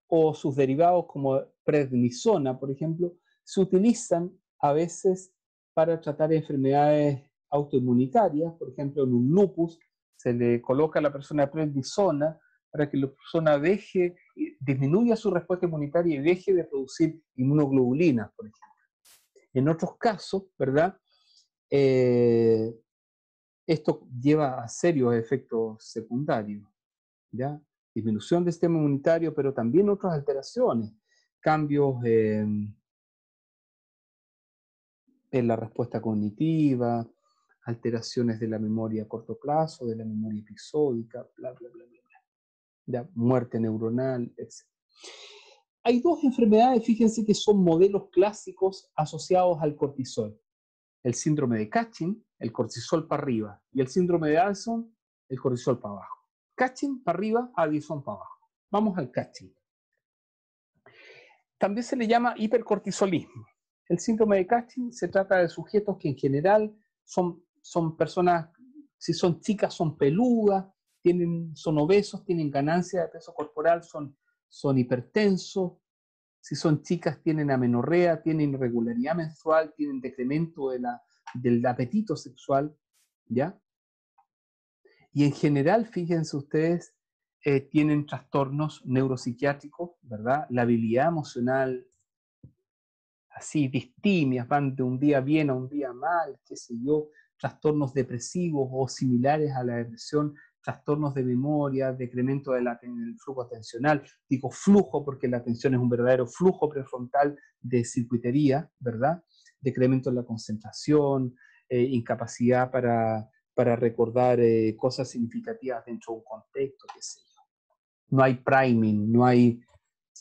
o sus derivados como prednisona, por ejemplo, se utilizan a veces para tratar enfermedades autoinmunitarias. Por ejemplo, en un lupus se le coloca a la persona prednisona para que la persona disminuya su respuesta inmunitaria y deje de producir inmunoglobulinas, por ejemplo. En otros casos, ¿verdad? Esto lleva a serios efectos secundarios, ¿ya? Disminución del sistema inmunitario, pero también otras alteraciones, cambios en la respuesta cognitiva, alteraciones de la memoria a corto plazo, de la memoria episódica, bla, bla, bla, bla, bla. ¿Ya? Muerte neuronal, etc. Hay dos enfermedades, fíjense, que son modelos clásicos asociados al cortisol. El síndrome de Cushing, el cortisol para arriba, y el síndrome de Addison, el cortisol para abajo. Cushing para arriba, Addison para abajo. Vamos al Cushing. También se le llama hipercortisolismo. El síndrome de Cushing se trata de sujetos que en general son personas, si son chicas son peludas, son obesos, tienen ganancia de peso corporal, son hipertensos. Si son chicas tienen amenorrea, tienen irregularidad menstrual, tienen decremento del apetito sexual, ¿ya? Y en general, fíjense ustedes, tienen trastornos neuropsiquiátricos, ¿verdad? La habilidad emocional, así, distimias, van de un día bien a un día mal, qué sé yo, trastornos depresivos o similares a la depresión, trastornos de memoria, decremento del flujo atencional. Digo flujo porque la atención es un verdadero flujo prefrontal de circuitería, ¿verdad? Decremento de la concentración, incapacidad para recordar cosas significativas dentro de un contexto, qué sé yo. No hay priming, no hay,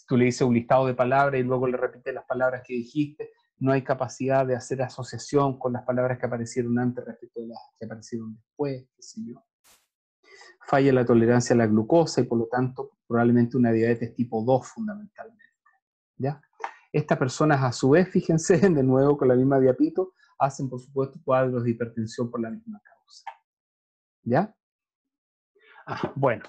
tú le dices un listado de palabras y luego le repites las palabras que dijiste, no hay capacidad de hacer asociación con las palabras que aparecieron antes respecto de las que aparecieron después, qué sé yo. Falla la tolerancia a la glucosa y por lo tanto probablemente una diabetes tipo 2 fundamentalmente, ¿ya? Estas personas a su vez, fíjense, de nuevo con la misma diapito, hacen por supuesto cuadros de hipertensión por la misma causa, ¿ya? Bueno,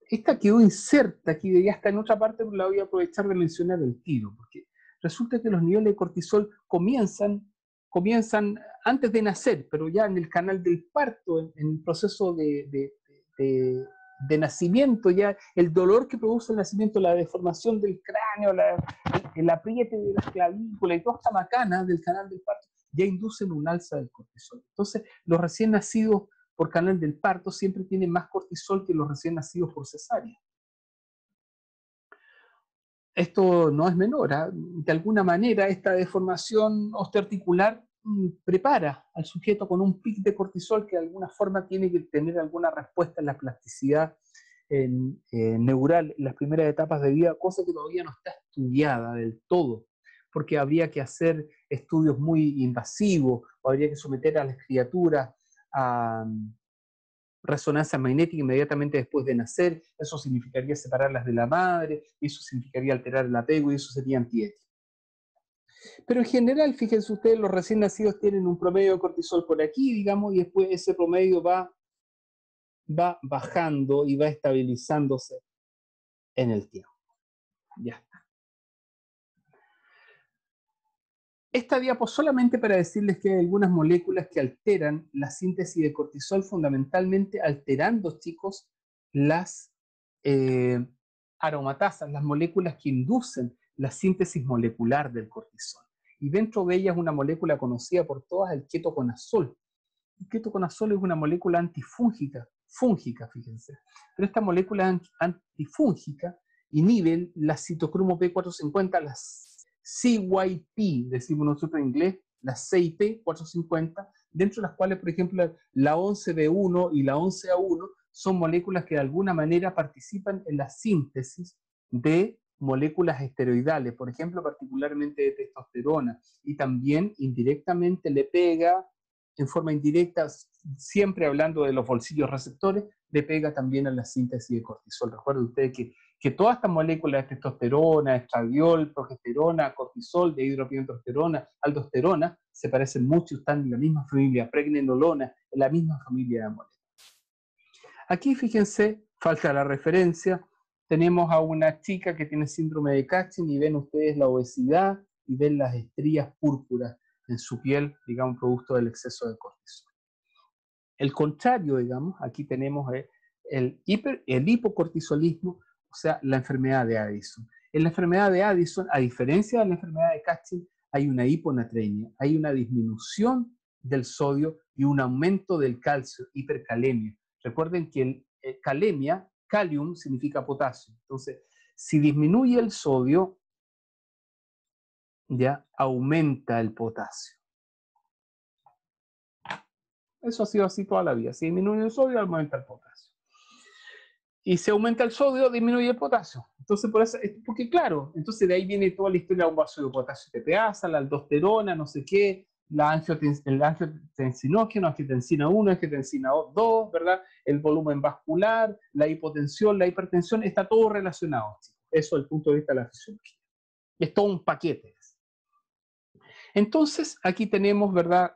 esta quedó inserta aquí, ya está en otra parte, pero la voy a aprovechar de mencionar el tiro, porque resulta que los niveles de cortisol comienzan antes de nacer, pero ya en el canal del parto, en el proceso de nacimiento, ya el dolor que produce el nacimiento, la deformación del cráneo, el apriete de las clavículas y toda esta macana del canal del parto, ya inducen un alza del cortisol. Entonces, los recién nacidos por canal del parto siempre tienen más cortisol que los recién nacidos por cesárea. Esto no es menor, ¿eh? De alguna manera esta deformación osteoarticular prepara al sujeto con un pic de cortisol que de alguna forma tiene que tener alguna respuesta en la plasticidad neural en las primeras etapas de vida, cosa que todavía no está estudiada del todo, porque habría que hacer estudios muy invasivos, o habría que someter a las criaturas a resonancia magnética inmediatamente después de nacer, eso significaría separarlas de la madre, y eso significaría alterar el apego, y eso sería antiético. Pero en general, fíjense ustedes, los recién nacidos tienen un promedio de cortisol por aquí, digamos, y después ese promedio va bajando y va estabilizándose en el tiempo. Ya está. Esta diapo solamente para decirles que hay algunas moléculas que alteran la síntesis de cortisol, fundamentalmente alterando, chicos, las aromatasas, las moléculas que inducen la síntesis molecular del cortisol. Y dentro de ellas una molécula conocida por todas, el ketoconazol. El ketoconazol es una molécula antifúngica, fíjense. Pero esta molécula antifúngica inhibe la citocromo P450, las CYP, decimos nosotros en inglés, las CYP 450, dentro de las cuales, por ejemplo, la 11B1 y la 11A1 son moléculas que de alguna manera participan en la síntesis de moléculas esteroidales, por ejemplo, particularmente de testosterona, y también indirectamente le pega en forma indirecta, siempre hablando de los bolsillos receptores, le pega también a la síntesis de cortisol. Recuerden ustedes que todas estas moléculas de testosterona, estradiol, progesterona, cortisol, dihidropientosterona, aldosterona, se parecen mucho, están en la misma familia, pregnenolona, en la misma familia de moléculas. Aquí, fíjense, falta la referencia, tenemos a una chica que tiene síndrome de Cushing y ven ustedes la obesidad y ven las estrías púrpuras en su piel, digamos, producto del exceso de cortisol. El contrario, digamos, aquí tenemos el hipocortisolismo, o sea, la enfermedad de Addison. En la enfermedad de Addison, a diferencia de la enfermedad de Cushing, hay una hiponatremia, hay una disminución del sodio y un aumento del calcio, hipercalemia. Recuerden que calemia, calium, significa potasio. Entonces, si disminuye el sodio, ya aumenta el potasio. Eso ha sido así toda la vida. Si disminuye el sodio, aumenta el potasio. Y si aumenta el sodio, disminuye el potasio. Entonces, por eso, porque claro, entonces de ahí viene toda la historia de un vaso de potasio TPasa, la aldosterona, no sé qué, el angiotensinógeno, angiotensina 1, angiotensina 2, ¿verdad? El volumen vascular, la hipotensión, la hipertensión, está todo relacionado, chicos. Eso desde el punto de vista de la fisiología. Es todo un paquete. Entonces, aquí tenemos, ¿verdad?,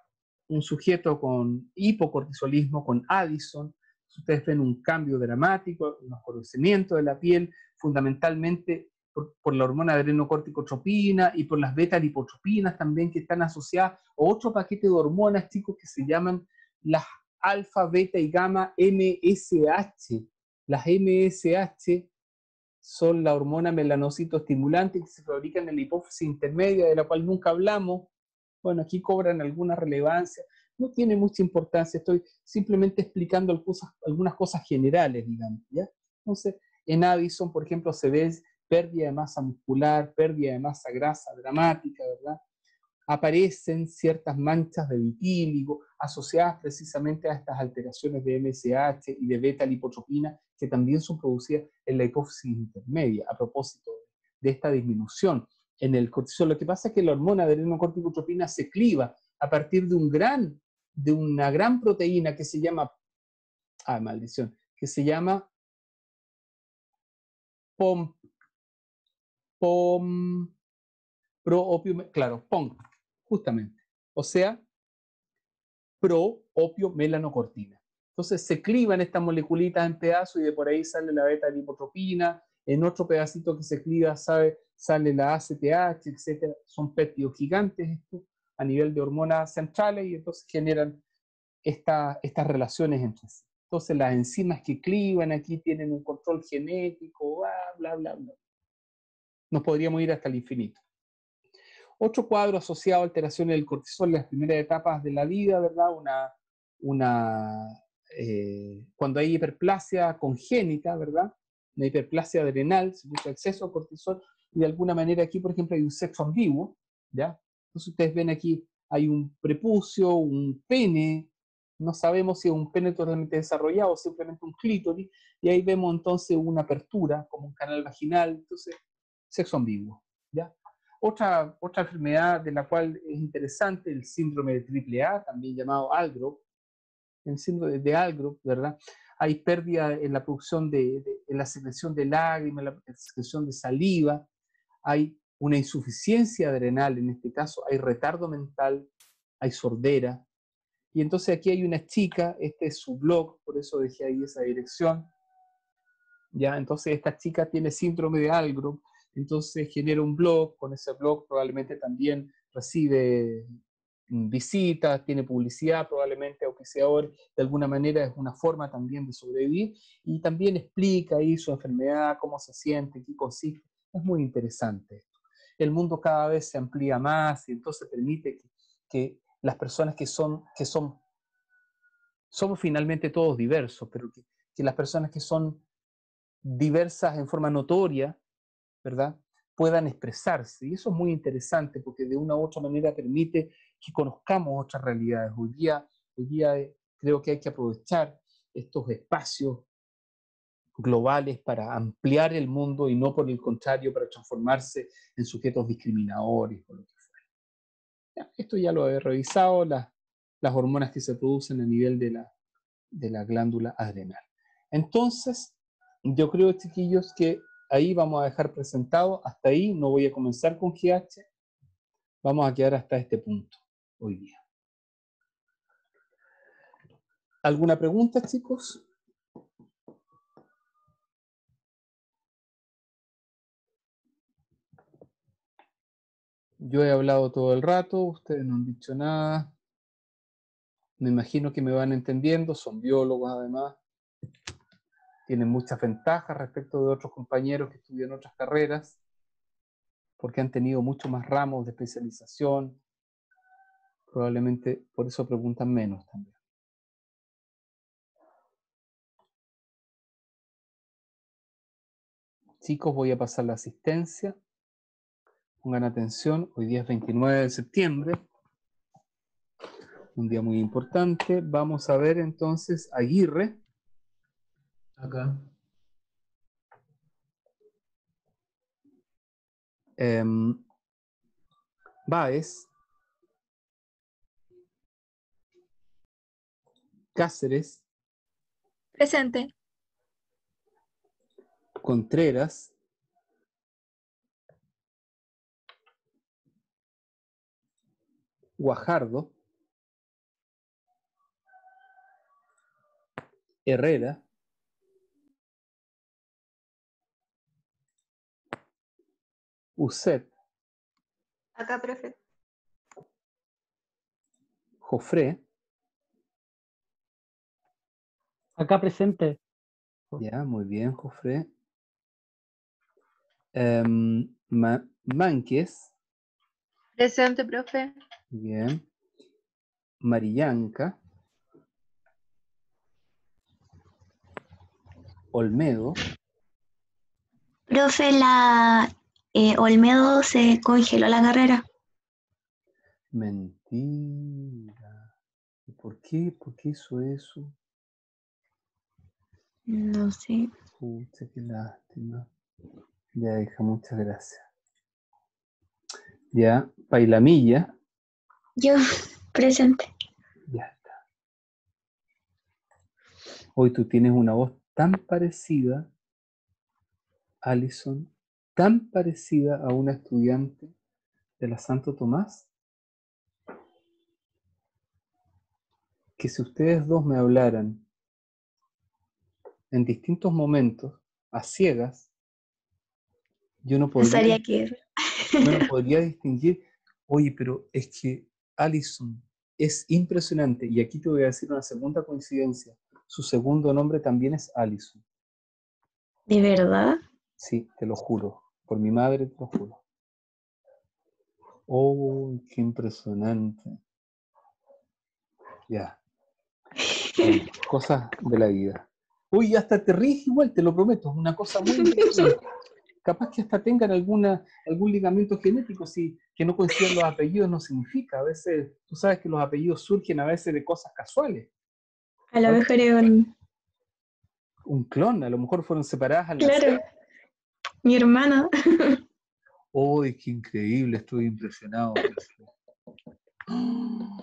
un sujeto con hipocortisolismo, con Addison. Ustedes ven un cambio dramático, un oscurecimiento de la piel, fundamentalmente por la hormona adrenocorticotropina y por las beta-lipotropinas también que están asociadas a otro paquete de hormonas, chicos, que se llaman las alfa, beta y gamma MSH. Las MSH son la hormona melanocitoestimulante que se fabrica en la hipófisis intermedia, de la cual nunca hablamos. Bueno, aquí cobran alguna relevancia. No tiene mucha importancia, estoy simplemente explicando algunas cosas generales, digamos, ¿ya? Entonces, en Addison, por ejemplo, se ve pérdida de masa muscular, pérdida de masa grasa dramática, ¿verdad? Aparecen ciertas manchas de vitíligo asociadas precisamente a estas alteraciones de MSH y de beta-lipotropina que también son producidas en la hipófisis intermedia a propósito de esta disminución en el cortisol. Lo que pasa es que la hormona adrenocorticotropina se cliva a partir de una gran proteína que se llama, que se llama POMC, justamente. O sea, pro-opio-melanocortina. Entonces se clivan estas moleculitas en pedazos y de por ahí sale la beta-lipotropina, en otro pedacito que se cliva sale la ACTH, etc. Son péptidos gigantes estos a nivel de hormonas centrales y entonces generan estas relaciones entre sí. Entonces las enzimas que clivan aquí tienen un control genético, bla, bla, bla. Nos podríamos ir hasta el infinito. Otro cuadro asociado a alteraciones del cortisol en las primeras etapas de la vida, ¿verdad? Cuando hay hiperplasia congénita, ¿verdad? Una hiperplasia adrenal, se puso exceso de cortisol, y de alguna manera aquí, por ejemplo, hay un sexo ambiguo, ¿ya? Entonces ustedes ven aquí, hay un prepucio, un pene, no sabemos si es un pene totalmente desarrollado o simplemente un clítoris, y ahí vemos entonces una apertura, como un canal vaginal, entonces, sexo ambiguo, ¿ya? Otra enfermedad de la cual es interesante, el síndrome de AAA, también llamado Algrove, el síndrome de Algrove, ¿verdad? Hay pérdida en la producción en la secreción de lágrimas, en la secreción de saliva, hay una insuficiencia adrenal en este caso, hay retardo mental, hay sordera. Y entonces aquí hay una chica, este es su blog, por eso dejé ahí esa dirección. ¿Ya? Entonces esta chica tiene síndrome de Algrove, entonces genera un blog, con ese blog probablemente también recibe visitas, tiene publicidad probablemente, auspiciador, de alguna manera es una forma también de sobrevivir, y también explica ahí su enfermedad, cómo se siente, qué consiste. Es muy interesante esto. El mundo cada vez se amplía más y entonces permite que las personas somos finalmente todos diversos, pero que las personas que son diversas en forma notoria, ¿verdad?, puedan expresarse. Y eso es muy interesante porque de una u otra manera permite que conozcamos otras realidades. Hoy día creo que hay que aprovechar estos espacios globales para ampliar el mundo y no por el contrario para transformarse en sujetos discriminadores o lo que fuera. Esto ya lo he revisado, las hormonas que se producen a nivel de la glándula adrenal. Entonces, yo creo, chiquillos, que ahí vamos a dejar presentado, hasta ahí, no voy a comenzar con GH, vamos a quedar hasta este punto hoy día. ¿Alguna pregunta, chicos? Yo he hablado todo el rato, ustedes no han dicho nada. Me imagino que me van entendiendo, son biólogos además. Tienen muchas ventajas respecto de otros compañeros que estudian otras carreras, porque han tenido muchos más ramos de especialización. Probablemente por eso preguntan menos también. Chicos, voy a pasar la asistencia. Pongan atención, hoy día es 29 de septiembre. Un día muy importante. Vamos a ver entonces Aguirre. Acá. Báez. Cáceres. Presente. Contreras. Guajardo. Herrera. Uset. Acá, profe. Jofré. Acá presente. Ya, muy bien, Jofré. Mánquez. Presente, profe. Bien. Marillanca. Olmedo. Profe, Olmedo se congeló la carrera. Mentira. ¿Y por qué? ¿Por qué hizo eso? No sé. Pucha, qué lástima. Ya, hija, muchas gracias. Ya, Pailamilla. Yo, presente. Ya está. Hoy tú tienes una voz tan parecida, Alison, tan parecida a una estudiante de la Santo Tomás, que si ustedes dos me hablaran en distintos momentos, a ciegas, yo no Pensaría podría, que... yo no podría distinguir. Oye, pero es que Alison es impresionante, y aquí te voy a decir una segunda coincidencia. Su segundo nombre también es Alison. ¿De verdad? Sí, te lo juro. Por mi madre te lo juro. Oh, qué impresionante. Ya. Bueno, cosas de la vida. Uy, hasta te ríes igual, te lo prometo. Es una cosa muy impresionante. Capaz que hasta tengan algún ligamento genético, si que no coincidan los apellidos no significa. A veces, tú sabes que los apellidos surgen a veces de cosas casuales. A lo mejor es Un clon, a lo mejor fueron separadas al Claro, nacer. mi hermana. ¡Uy, qué increíble! Estoy impresionado.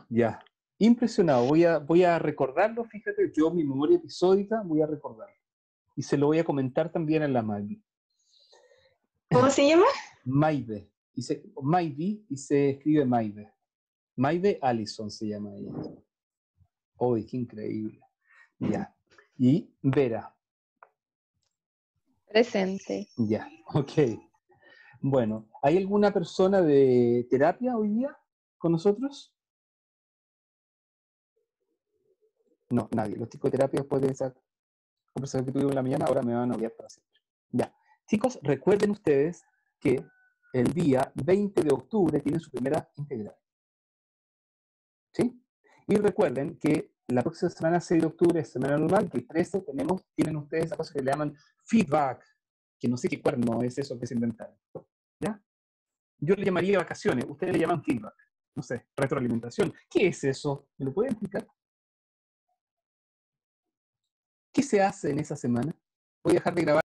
Ya, impresionado. Voy a recordarlo, fíjate, yo mi memoria episódica voy a recordarlo. Y se lo voy a comentar también a la Maybe. ¿Cómo se llama? Maybe. Maybe y se escribe Maybe. Maybe Allison se llama ella. ¡Uy, qué increíble! Ya. Y Vera. Presente. Ya, ok. Bueno, ¿hay alguna persona de terapia hoy día con nosotros? No, nadie. Los chicos de terapia, después de esa conversación que tuvimos en la mañana, ahora me van a odiar para siempre. Ya. Chicos, recuerden ustedes que el día 20 de octubre tienen su primera integral. ¿Sí? Y recuerden que la próxima semana, 6 de octubre, es semana normal, que el 13 tienen ustedes esa cosa que le llaman feedback, que no sé qué cuerno es eso que se inventaron. ¿Ya? Yo le llamaría vacaciones, ustedes le llaman feedback. No sé, retroalimentación. ¿Qué es eso? ¿Me lo pueden explicar? ¿Qué se hace en esa semana? Voy a dejar de grabar.